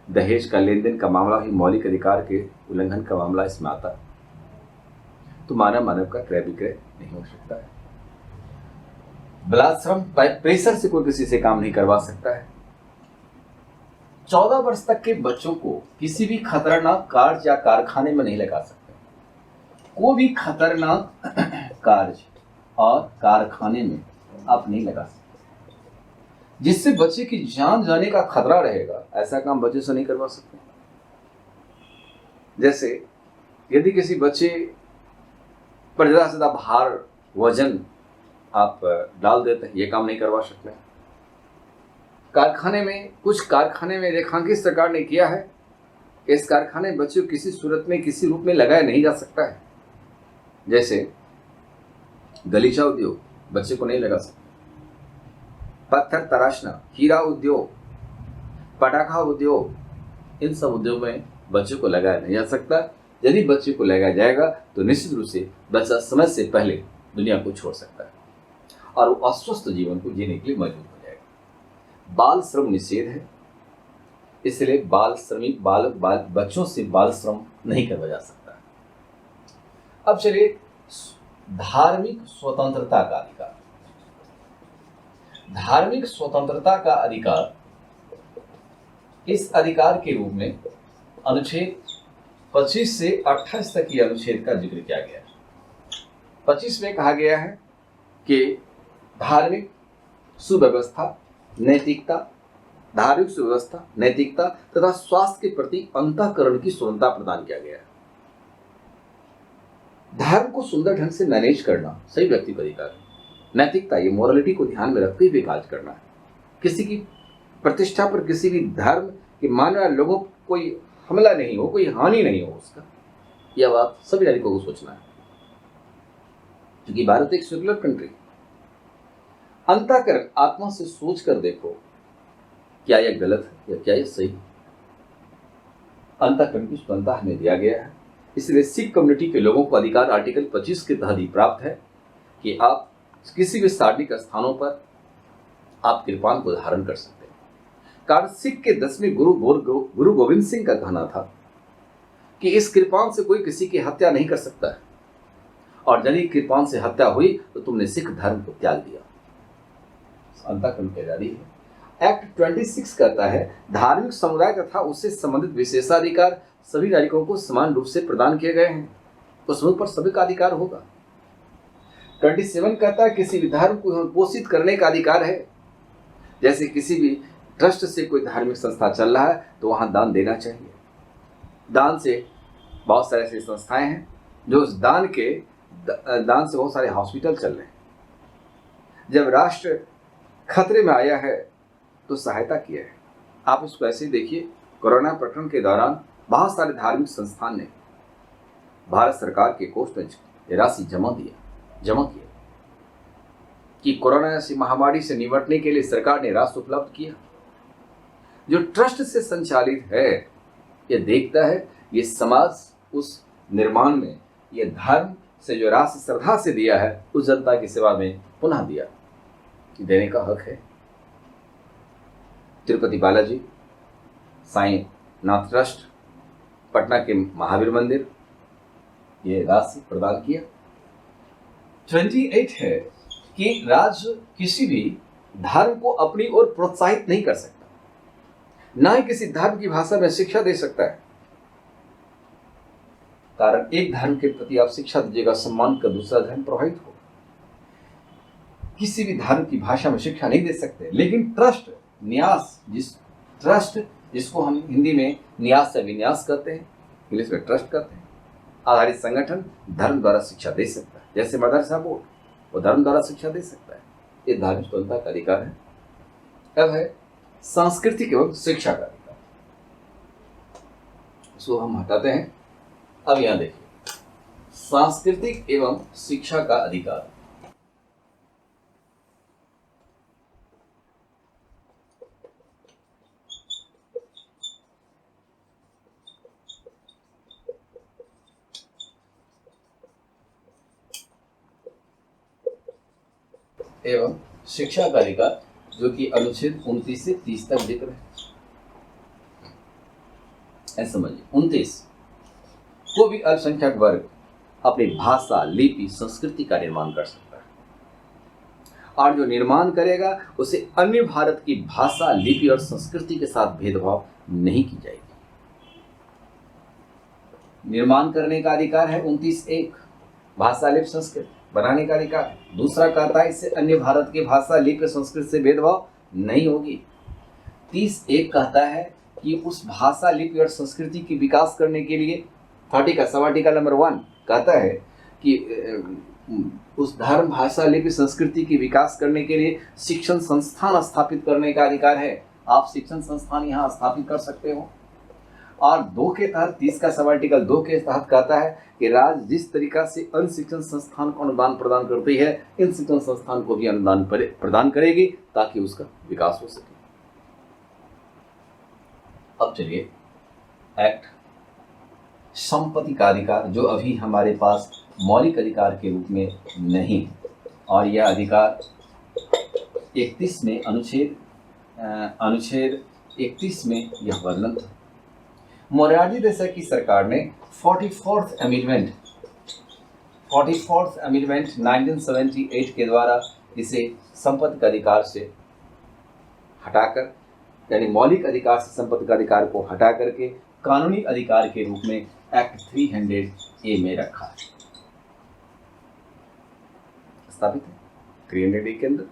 दहेज का लेन देन का मामला ही मौलिक अधिकार के उल्लंघन का मामला इसमें आता है। तो मानव का क्रय विक्रय नहीं हो सकता है। बलात्श्रम प्रेशर से कोई किसी से काम नहीं करवा सकता है। 14 वर्ष तक के बच्चों को किसी भी खतरनाक कार्य या कारखाने में नहीं लगा सकते। कोई भी खतरनाक कार्य और कारखाने में आप नहीं लगा सकते जिससे बच्चे की जान जाने का खतरा रहेगा। ऐसा काम बच्चे से नहीं करवा सकते। जैसे यदि किसी बच्चे पर ज़्यादा से ज़्यादा भार वजन आप डाल देते हैं, ये काम नहीं करवा सकते। कुछ कारखाने में रेखांकित सरकार ने किया है, इस कारखाने में बच्चे को किसी सूरत में किसी रूप में लगाया नहीं जा सकता है। जैसे गलीचा उद्योग बच्चे को नहीं लगा सकते। पत्थर तराशना, हीरा उद्योग, पटाखा उद्योग, इन सब उद्योग में बच्चे को लगाया नहीं जा सकता। यदि बच्चे को लगाया जाएगा तो निश्चित रूप से बच्चा समय से पहले दुनिया को छोड़ सकता है और वो अस्वस्थ जीवन को जीने के लिए मजबूर हो जाएगा। बाल श्रम निषेध है, इसलिए बच्चों से बाल श्रम नहीं करवाया जा सकता। अब चलिए धार्मिक स्वतंत्रता का अधिकार। धार्मिक स्वतंत्रता का अधिकार इस अधिकार के रूप में अनुच्छेद 25 से 28 तक की अनुच्छेद का जिक्र किया गया है। 25 में कहा गया है कि धार्मिक सुव्यवस्था, नैतिकता, धार्मिक सुव्यवस्था, नैतिकता तथा स्वास्थ्य के प्रति अंतःकरण की स्वतंत्रता प्रदान किया गया है। धर्म को सुंदर ढंग से मैनेज करना सही व्यक्ति का अधिकार है। नैतिकता, ये मोरालिटी को ध्यान में रखते हुए कार्य करना है। किसी की प्रतिष्ठा पर, किसी भी धर्म के मानने वाले लोगों को कोई हमला नहीं हो, कोई हानि नहीं हो उसका, यह बात सभी नागरिकों को सोचना है, क्योंकि भारत एक सेक्युलर कंट्री। अंतःकरण, आत्मा से सोच कर देखो क्या यह गलत है या क्या यह सही। अंतःकरण की स्वतंत्रता हमें दिया गया है, इसलिए सिख कम्युनिटी के लोगों को अधिकार आर्टिकल 25 के तहत ही प्राप्त है कि आप किसी भी सार्वजनिक स्थानों पर आप कृपान को धारण कर सकते हैं। कारण सिख के 10वें गुरु गोविंद सिंह का कहना था कि इस कृपान से कोई किसी की हत्या नहीं कर सकता है, और यदि कृपान से हत्या हुई तो तुमने सिख धर्म को त्याग दिया। अंतःकरण की आजादी है। एक्ट 26 कहता है धार्मिक समुदाय तथा उससे संबंधित विशेषाधिकार सभी नागरिकों को समान रूप से प्रदान किए गए हैं, उस मुल्क पर सभी का अधिकार होगा। 27 कहता है किसी भी धर्म को पोषित करने का अधिकार है। जैसे किसी भी ट्रस्ट से कोई धार्मिक संस्था चल रहा है तो वहां दान देना चाहिए। दान से बहुत सारे ऐसी संस्थाएं हैं जो उस दान से बहुत सारे हॉस्पिटल चल रहे हैं। जब राष्ट्र खतरे में आया है तो सहायता किया है। आप इसको ऐसे ही देखिए, कोरोना प्रकरण के दौरान बहुत सारे धार्मिक संस्थान ने भारत सरकार के कोष में राशि जमा किया कि कोरोना जैसी महामारी से निपटने के लिए सरकार ने राशि उपलब्ध किया। जो ट्रस्ट से संचालित है यह देखता है ये समाज उस निर्माण में ये धर्म से जो राशि श्रद्धा से दिया है उस जनता की सेवा में पुनः दिया, देने का हक है। तिरुपति बालाजी, साईं नाथ ट्रस्ट, पटना के महावीर मंदिर, ये राशि प्रदान किया। 28 है कि राज्य किसी भी धर्म को अपनी ओर प्रोत्साहित नहीं कर सकता, ना ही किसी धर्म की भाषा में शिक्षा दे सकता है। कारण एक धर्म के प्रति आप शिक्षा दीजिएगा सम्मान का, दूसरा धर्म प्रभावित हो। किसी भी धर्म की भाषा में शिक्षा नहीं दे सकते, लेकिन ट्रस्ट, न्यास, जिसको हम हिंदी में न्यास से विन्यास करते हैं, इंग्लिश में ट्रस्ट करते हैं, आधारित संगठन धर्म द्वारा शिक्षा दे सकता है। जैसे मदरसा बोर्ड, वो धर्म द्वारा शिक्षा दे सकता है। ये धार्मिक स्वतंत्रता का अधिकार है। अब है सांस्कृतिक एवं शिक्षा का अधिकार, इसको हम हटाते हैं। अब यहां देखिए, सांस्कृतिक एवं शिक्षा का अधिकार। एवं शिक्षा का अधिकार जो कि अनुच्छेद 29 से 30 तक जिक्र है। ऐसा समझिए, 29, कोई भी अल्पसंख्यक वर्ग अपनी भाषा, लिपि, संस्कृति का निर्माण कर सकता है, और जो निर्माण करेगा उसे अन्य भारत की भाषा, लिपि और संस्कृति के साथ भेदभाव नहीं की जाएगी। निर्माण करने का अधिकार है 29(1), भाषा, लिपि, संस्कृति बनाने का अधिकार है। दूसरा कहता है इससे अन्य भारत की भाषा, लिपि, संस्कृति से भेदभाव नहीं होगी। 30(1) कहता है कि उस भाषा, लिपि और संस्कृति की विकास करने के लिए, 30 का सब आर्टिकल नंबर 1 कहता है कि उस धर्म, भाषा, लिपि, संस्कृति की विकास करने के लिए शिक्षण संस्थान स्थापित करने का अधिकार है। आप शिक्षण संस्थान यहाँ स्थापित कर सकते हो। और 2 के तहत, 30 का सब आर्टिकल 2 के तहत कहता है कि राज्य जिस तरीका से अन्य शिक्षण संस्थान को अनुदान प्रदान करती है, इन शिक्षण संस्थान को भी अनुदान प्रदान करेगी ताकि उसका विकास हो सके। अब चलिए, एक्ट संपत्ति का अधिकार, जो अभी हमारे पास मौलिक अधिकार के रूप में नहीं, और यह अधिकार 31 में अनुच्छेद 31 में यह वर्णन था। मोरारजी देसाई की सरकार ने 44th अमेंडमेंट 1978 के द्वारा इसे संपत्ति के अधिकार से हटाकर यानी मौलिक अधिकार से संपत्ति का अधिकार को हटा करके कानूनी अधिकार के रूप में एक्ट 300A में रखा है, स्थापित है 300A के अंदर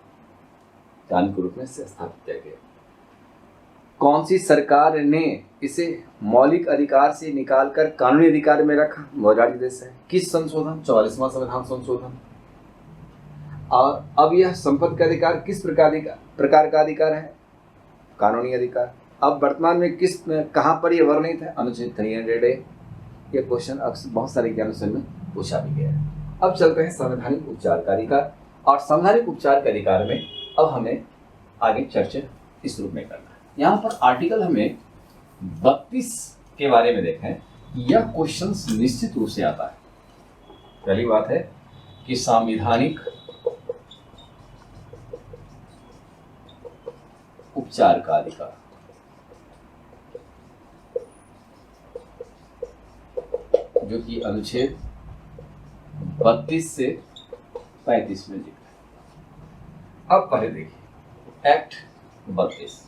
कानून के रूप में से स्थापित किया गया। कौन सी सरकार ने इसे मौलिक अधिकार से निकालकर कानूनी अधिकार में रखा? मोरारजी देसाई। किस संशोधन? 44वां संविधान संशोधन। और अब यह संपत्ति का अधिकार किस प्रकार का अधिकार है? कानूनी अधिकार। अब वर्तमान में कहाँ पर यह वर्णित है? अनुच्छेद 300A। यह क्वेश्चन अक्सर बहुत सारे ज्ञानों में पूछा भी गया है। अब चलते हैं संवैधानिक उपचार का अधिकार। और संवैधानिक उपचार के अधिकार में अब हमें आगे चर्चा इस रूप में करना है। यहाँ पर आर्टिकल हमें 32 के बारे में देखें। यह क्वेश्चन निश्चित रूप से आता है। पहली बात है कि संवैधानिक उपचार का अधिकार, जो कि अनुच्छेद 32 से 35 में लिखा है। अब पहले देखिए एक्ट 32।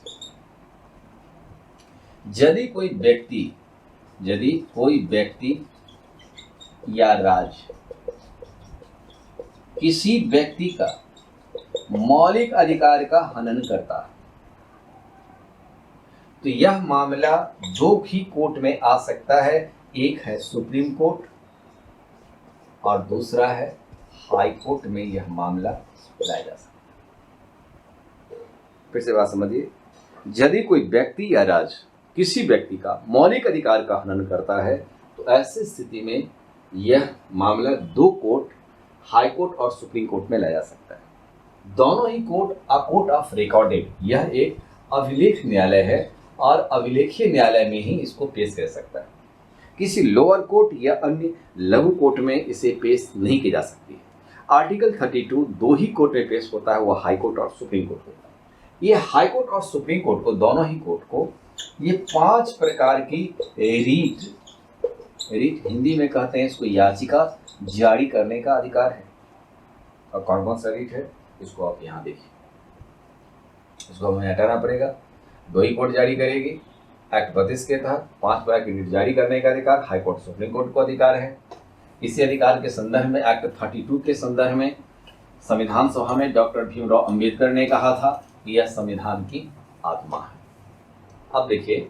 यदि कोई व्यक्ति या राज्य किसी व्यक्ति का मौलिक अधिकार का हनन करता है तो यह मामला दो ही कोर्ट में आ सकता है। एक है सुप्रीम कोर्ट और दूसरा है हाई कोर्ट में यह मामला लाया जा सकता है। फिर से बात समझिए, यदि कोई व्यक्ति या राज्य किसी व्यक्ति का मौलिक अधिकार का हनन करता है तो ऐसी स्थिति में यह मामला दो कोर्ट, हाई कोर्ट और सुप्रीम कोर्ट में लाया जा सकता है। दोनों ही कोर्ट ऑफ रिकॉर्डेड, यह एक अभिलेख न्यायालय है और अभिलेखीय न्यायालय में ही इसको पेश कर सकता है। किसी लोअर कोर्ट या अन्य लघु कोर्ट में इसे पेश नहीं की जा सकती है। आर्टिकल 32 दो ही कोर्ट में पेश होता है, वो हाई कोर्ट और सुप्रीम कोर्ट होता है। ये हाई कोर्ट और सुप्रीम कोर्ट को, दोनों ही कोर्ट को, ये 5 प्रकार की रीट हिंदी में कहते हैं इसको, याचिका जारी करने का अधिकार है। और कौन कौन सा रीट है इसको आप यहाँ देखिए, इसको हमें हटाना पड़ेगा। दो ही कोर्ट जारी करेगी। एक्ट 32 के तहत 5 प्रकार की रीट जारी करने का अधिकार हाई कोर्ट सुप्रीम कोर्ट को अधिकार है। इसी अधिकार के संदर्भ में एक्ट 32 के संदर्भ में संविधान सभा में डॉक्टर भीमराव अंबेडकर ने कहा था कि यह संविधान की आत्मा है। अब देखिए,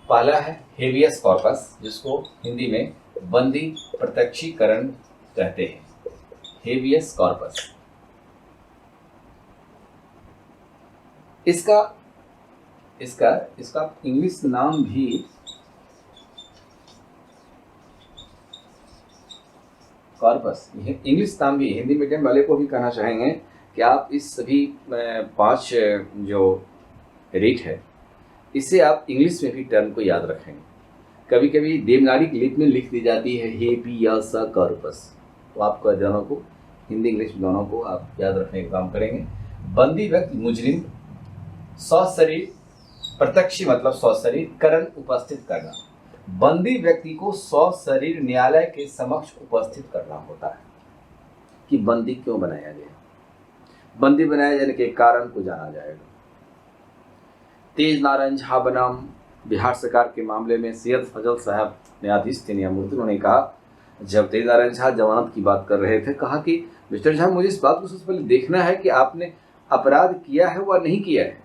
पहला है हेबियस कॉर्पस, जिसको हिंदी में बंदी प्रत्यक्षीकरण कहते हैं। हेबियस कॉर्पस, इसका इंग्लिश नाम भी कॉर्पस, इंग्लिश नाम भी हिंदी मीडियम वाले को भी कहना चाहेंगे कि आप इस सभी 5 जो रीट है इससे आप इंग्लिश में भी टर्म को याद रखेंगे। कभी कभी देवनागरी लिपि में लिख दी जाती है हेबियस कॉर्पस, तो आपको दोनों को, हिंदी इंग्लिश दोनों को आप याद रखने का काम करेंगे। बंदी व्यक्ति मुजरिम सशरीर, प्रत्यक्ष मतलब सशरीर, करण उपस्थित करना। बंदी व्यक्ति को सशरीर न्यायालय के समक्ष उपस्थित करना होता है कि बंदी क्यों बनाया गया, बंदी बनाए जाने के कारण को जाना जाएगा। तेज नारायण झा बनाम बिहार सरकार के मामले में सैयद फजल साहब न्यायाधीश थे, न्यायमूर्ति, उन्होंने कहा, जब तेज नारायण झा जमानत की बात कर रहे थे, कहा कि मिस्टर झा, मुझे इस बात को सबसे पहले देखना है कि आपने अपराध किया है व नहीं किया है,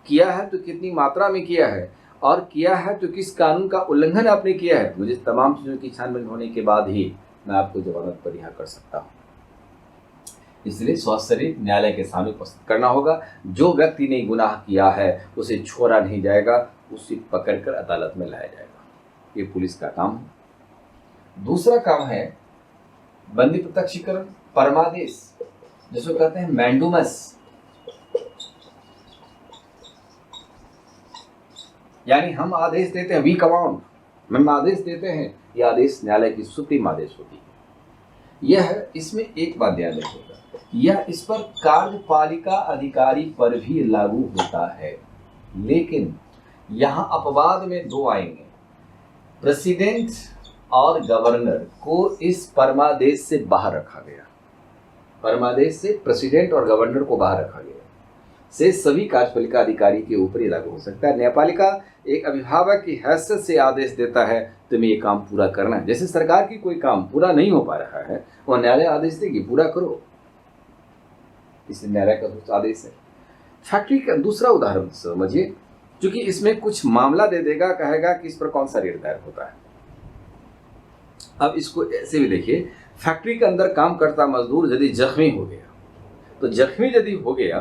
किया है तो कितनी मात्रा में किया है, और किया है तो किस कानून का उल्लंघन आपने किया है। मुझे तमाम चीज़ों की छानबीन होने के बाद ही मैं आपको जमानत पर रिहा कर सकता हूँ। इसलिए सशरीर न्यायालय के सामने उपस्थित करना होगा। जो व्यक्ति ने गुनाह किया है उसे छोड़ा नहीं जाएगा, उसे पकड़कर अदालत में लाया जाएगा। ये पुलिस का काम है। दूसरा काम है बंदी प्रत्यक्षीकरण, परमादेश, जिसको कहते हैं मैंडुमस, यानी हम आदेश देते हैं, वी कमांड, हम आदेश देते हैं, यह आदेश न्यायालय की सुप्रीम आदेश होती है। यह, इसमें एक बात ध्यान रखिएगा, यह इस पर कार्यपालिका अधिकारी पर भी लागू होता है, लेकिन यहाँ अपवाद में 2 आएंगे। प्रेसिडेंट और गवर्नर को इस परमादेश से बाहर रखा गया, परमादेश से प्रेसिडेंट और गवर्नर को बाहर रखा गया। से सभी कार्यपालिका अधिकारी के ऊपर ही लागू हो सकता है। न्यायपालिका एक अभिभावक की हैसियत से आदेश देता है तुम्हें ये काम पूरा करना है। जैसे सरकार की कोई काम पूरा नहीं हो पा रहा है, वह न्यायालय आदेश देगी पूरा करो, इसलिए न्यायालय का आदेश है। फैक्ट्री का दूसरा उदाहरण समझिए, क्योंकि इसमें कुछ मामला दे देगा, कहेगा कि इस पर कौन सा रेट दायर होता है। अब इसको ऐसे भी देखिए, फैक्ट्री के अंदर काम करता मजदूर यदि जख्मी हो गया, तो जख्मी यदि हो गया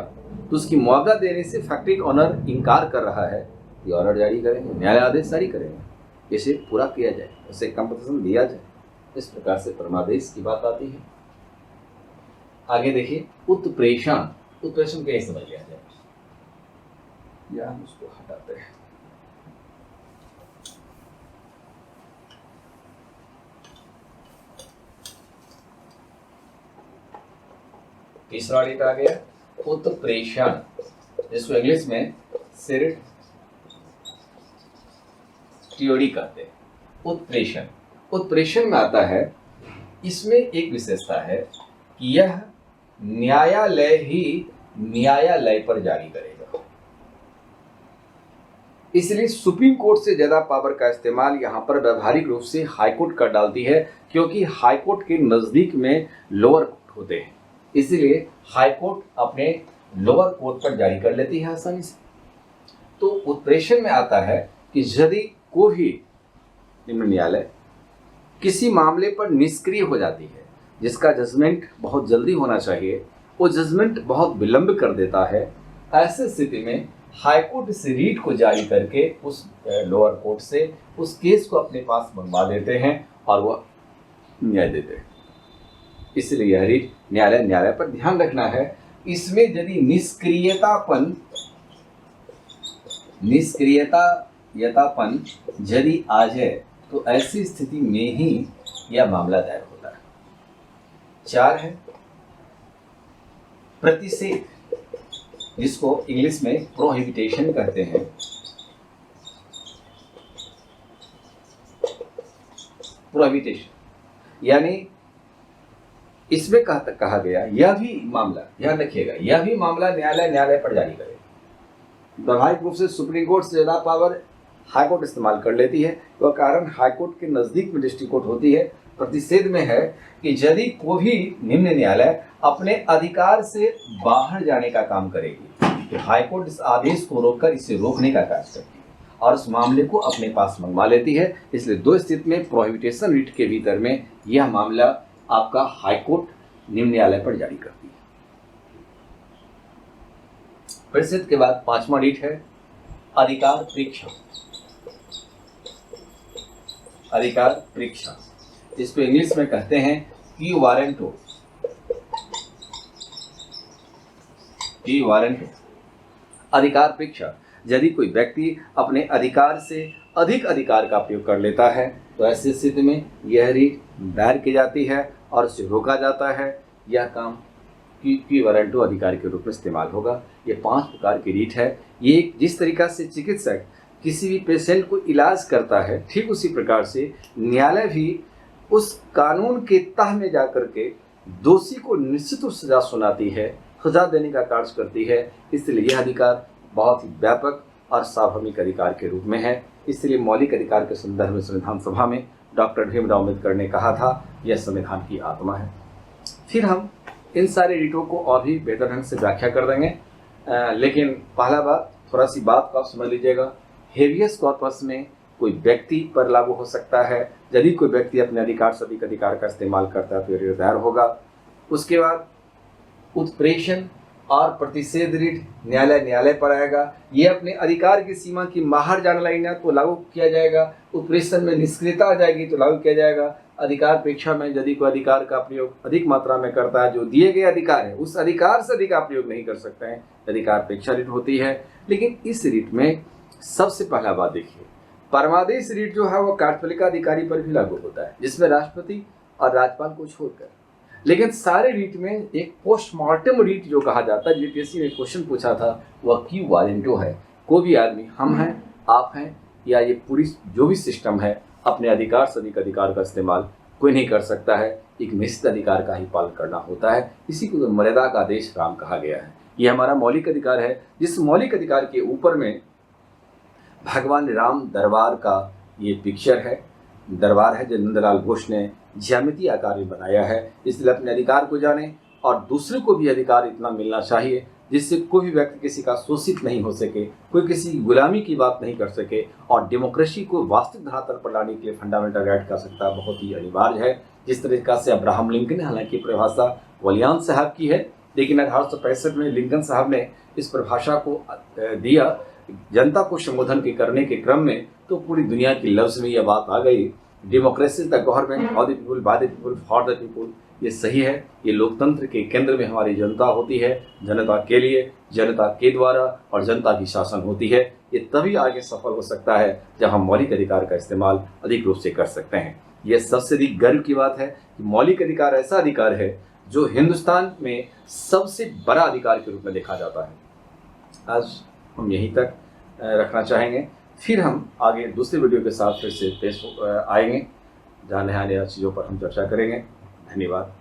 तो उसकी मुआवजा देने से फैक्ट्री का ऑनर इनकार कर रहा है, ये ऑर्डर जारी करेंगे, न्यायालय आदेश जारी करेंगे, इसे पूरा किया जाए, उसे कंपनसेशन दिया जाए। इस प्रकार से परमादेश की बात आती है। आगे देखिए, उत्प्रेषण। उत्प्रेषण कैसे समझ लिया जाए, या हम उसको हटाते हैं। तीसरा डेट आ गया उत्प्रेषण, जिसको इंग्लिश में सिरिट टीओडी कहते हैं। उत्प्रेषण, उत्प्रेषण में आता है, इसमें एक विशेषता है कि यह न्यायालय ही न्यायालय पर जारी करेगा। इसलिए सुप्रीम कोर्ट से ज्यादा पावर का इस्तेमाल यहाँ पर व्यवहारिक रूप से हाईकोर्ट कर डालती है, क्योंकि हाईकोर्ट के नजदीक में लोअर कोर्ट होते हैं, इसलिए हाईकोर्ट अपने लोअर कोर्ट पर जारी कर लेती है आसानी से। तो उत्प्रेषण में आता है कि यदि कोई भी निम्न न्यायालय किसी मामले पर निष्क्रिय हो जाती है, जिसका जजमेंट बहुत जल्दी होना चाहिए, वो जजमेंट बहुत विलंब कर देता है, ऐसे स्थिति में हाईकोर्ट इस रीट को जारी करके उस लोअर कोर्ट से उस केस को अपने पास मंगवा देते हैं और वह न्याय देते हैं। इसलिए यह रीट न्यायालय पर ध्यान रखना है। इसमें यदि निष्क्रियतापन यदि आ जाए तो ऐसी स्थिति में ही यह मामला दायर होता है। 4 है प्रतिषेध, जिसको इंग्लिश में प्रोहिबिटेशन कहते हैं। प्रोहिबिटेशन यानी इसमें कहा गया यह भी मामला, ध्यान रखिएगा, यह भी मामला न्यायालय पर जारी करे। व्यवहारिक रूप से सुप्रीम कोर्ट से ज्यादा पावर हाईकोर्ट इस्तेमाल कर लेती है, तो कारण हाईकोर्ट के नजदीक में डिस्ट्रिक्ट कोर्ट होती है। प्रतिषेध में है कि यदि कोई भी निम्न न्यायालय अपने अधिकार से बाहर जाने का काम करेगी तो हाईकोर्ट इस आदेश को रोककर इसे रोकने का कार्य करती है और उस मामले को अपने पास मंगवा लेती है। इसलिए 2 स्थिति में प्रोहिबिटेशन रीट के भीतर में यह मामला आपका हाईकोर्ट निम्न न्यायालय पर जारी करती है। प्रतिषेध के बाद 5वां रीट है अधिकार परीक्षा। अधिकार परीक्षा, जिसको इंग्लिश में कहते हैं की वारंटो। अधिकार परीक्षा, यदि कोई व्यक्ति अपने अधिकार से अधिक अधिकार का प्रयोग कर लेता है तो ऐसी स्थिति में यह रीट दायर की जाती है और उसे रोका जाता है। यह काम की वारंटो अधिकार के रूप में इस्तेमाल होगा। ये 5 प्रकार की रीट है। ये जिस तरीका से चिकित्सक किसी भी पेशेंट को इलाज करता है, ठीक उसी प्रकार से न्यायालय भी उस कानून के तह में जाकर के दोषी को निश्चित रूप से सजा सुनाती है, सजा देने का कार्य करती है। इसलिए यह अधिकार बहुत ही व्यापक और सार्वभौमिक अधिकार के रूप में है। इसलिए मौलिक अधिकार के संदर्भ में संविधान सभा में डॉक्टर भीमराव अम्बेडकर ने कहा था यह संविधान की आत्मा है। फिर हम इन सारे रीटों को और भी बेहतर ढंग से व्याख्या कर देंगे, लेकिन पहला बात थोड़ा सी बात को आप समझ लीजिएगा। हेबियस कॉर्पस में कोई व्यक्ति पर लागू हो सकता है। यदि कोई व्यक्ति अपने अधिकार से अधिक अधिकार का इस्तेमाल करता है तो ये दायर होगा। उसके बाद उत्प्रेषण और प्रतिषेध रीट न्यायालय पर आएगा। ये अपने अधिकार की सीमा की बाहर जाने लगेगा तो लागू किया जाएगा। उत्प्रेषण में निष्क्रियता आ जाएगी तो लागू किया जाएगा। अधिकार परीक्षा में यदि कोई अधिकार का प्रयोग अधिक मात्रा में करता है, जो दिए गए अधिकार है उस अधिकार से अधिक आप प्रयोग नहीं कर सकते हैं, अधिकार परीक्षा रीट होती है। लेकिन इस रीट में सबसे पहला बात देखिए, परमादेश रीट जो है वो कार्यपालिका अधिकारी पर भी लागू होता है, जिसमें राष्ट्रपति और राज्यपाल को छोड़कर। लेकिन सारे रीट में एक पोस्टमार्टम रीट जो कहा जाता है, यूपीएससी ने क्वेश्चन पूछा था, वह की वारंटो है। कोई भी आदमी, हम हैं, आप हैं, या ये पूरी जो भी सिस्टम है, अपने अधिकार से अधिक अधिकार का इस्तेमाल कोई नहीं कर सकता है। एक निश्चित अधिकार का ही पालन करना होता है। इसी को मर्यादा का आदेश राम कहा गया है। ये हमारा मौलिक अधिकार है, जिस मौलिक अधिकार के ऊपर में भगवान राम दरबार का ये पिक्चर है, दरबार है जो नंदलाल बोस ने ज्यामितीय आकार में बनाया है। इसलिए अपने अधिकार को जाने और दूसरे को भी अधिकार इतना मिलना चाहिए जिससे कोई भी व्यक्ति किसी का शोषित नहीं हो सके, कोई किसी गुलामी की बात नहीं कर सके, और डेमोक्रेसी को वास्तविक धरातल पर लाने के लिए फंडामेंटल राइट का सत्ता बहुत ही अनिवार्य है। जिस तरीका से अब्राहम लिंकन ने हालांकि परिभाषा वलियान साहब की है, लेकिन 1865 में लिंकन साहब ने इस परिभाषा को दिया जनता को संबोधन के करने के क्रम में, तो पूरी दुनिया की लफ्ज में यह बात आ गई, democracy the government of the people by the people for the people. ये सही है, ये लोकतंत्र के केंद्र में हमारी जनता होती है, जनता के लिए, जनता के द्वारा और जनता की शासन होती है। ये तभी आगे सफल हो सकता है जब हम मौलिक अधिकार का इस्तेमाल अधिक रूप से कर सकते हैं। यह सबसे अधिक गर्व की बात है कि मौलिक अधिकार ऐसा अधिकार है जो हिंदुस्तान में सबसे बड़ा अधिकार के रूप में देखा जाता है। आज हम यहीं तक रखना चाहेंगे, फिर हम आगे दूसरे वीडियो के साथ फिर से पेश आएंगे, जहाँ नया नया चीज़ों पर हम चर्चा करेंगे। धन्यवाद।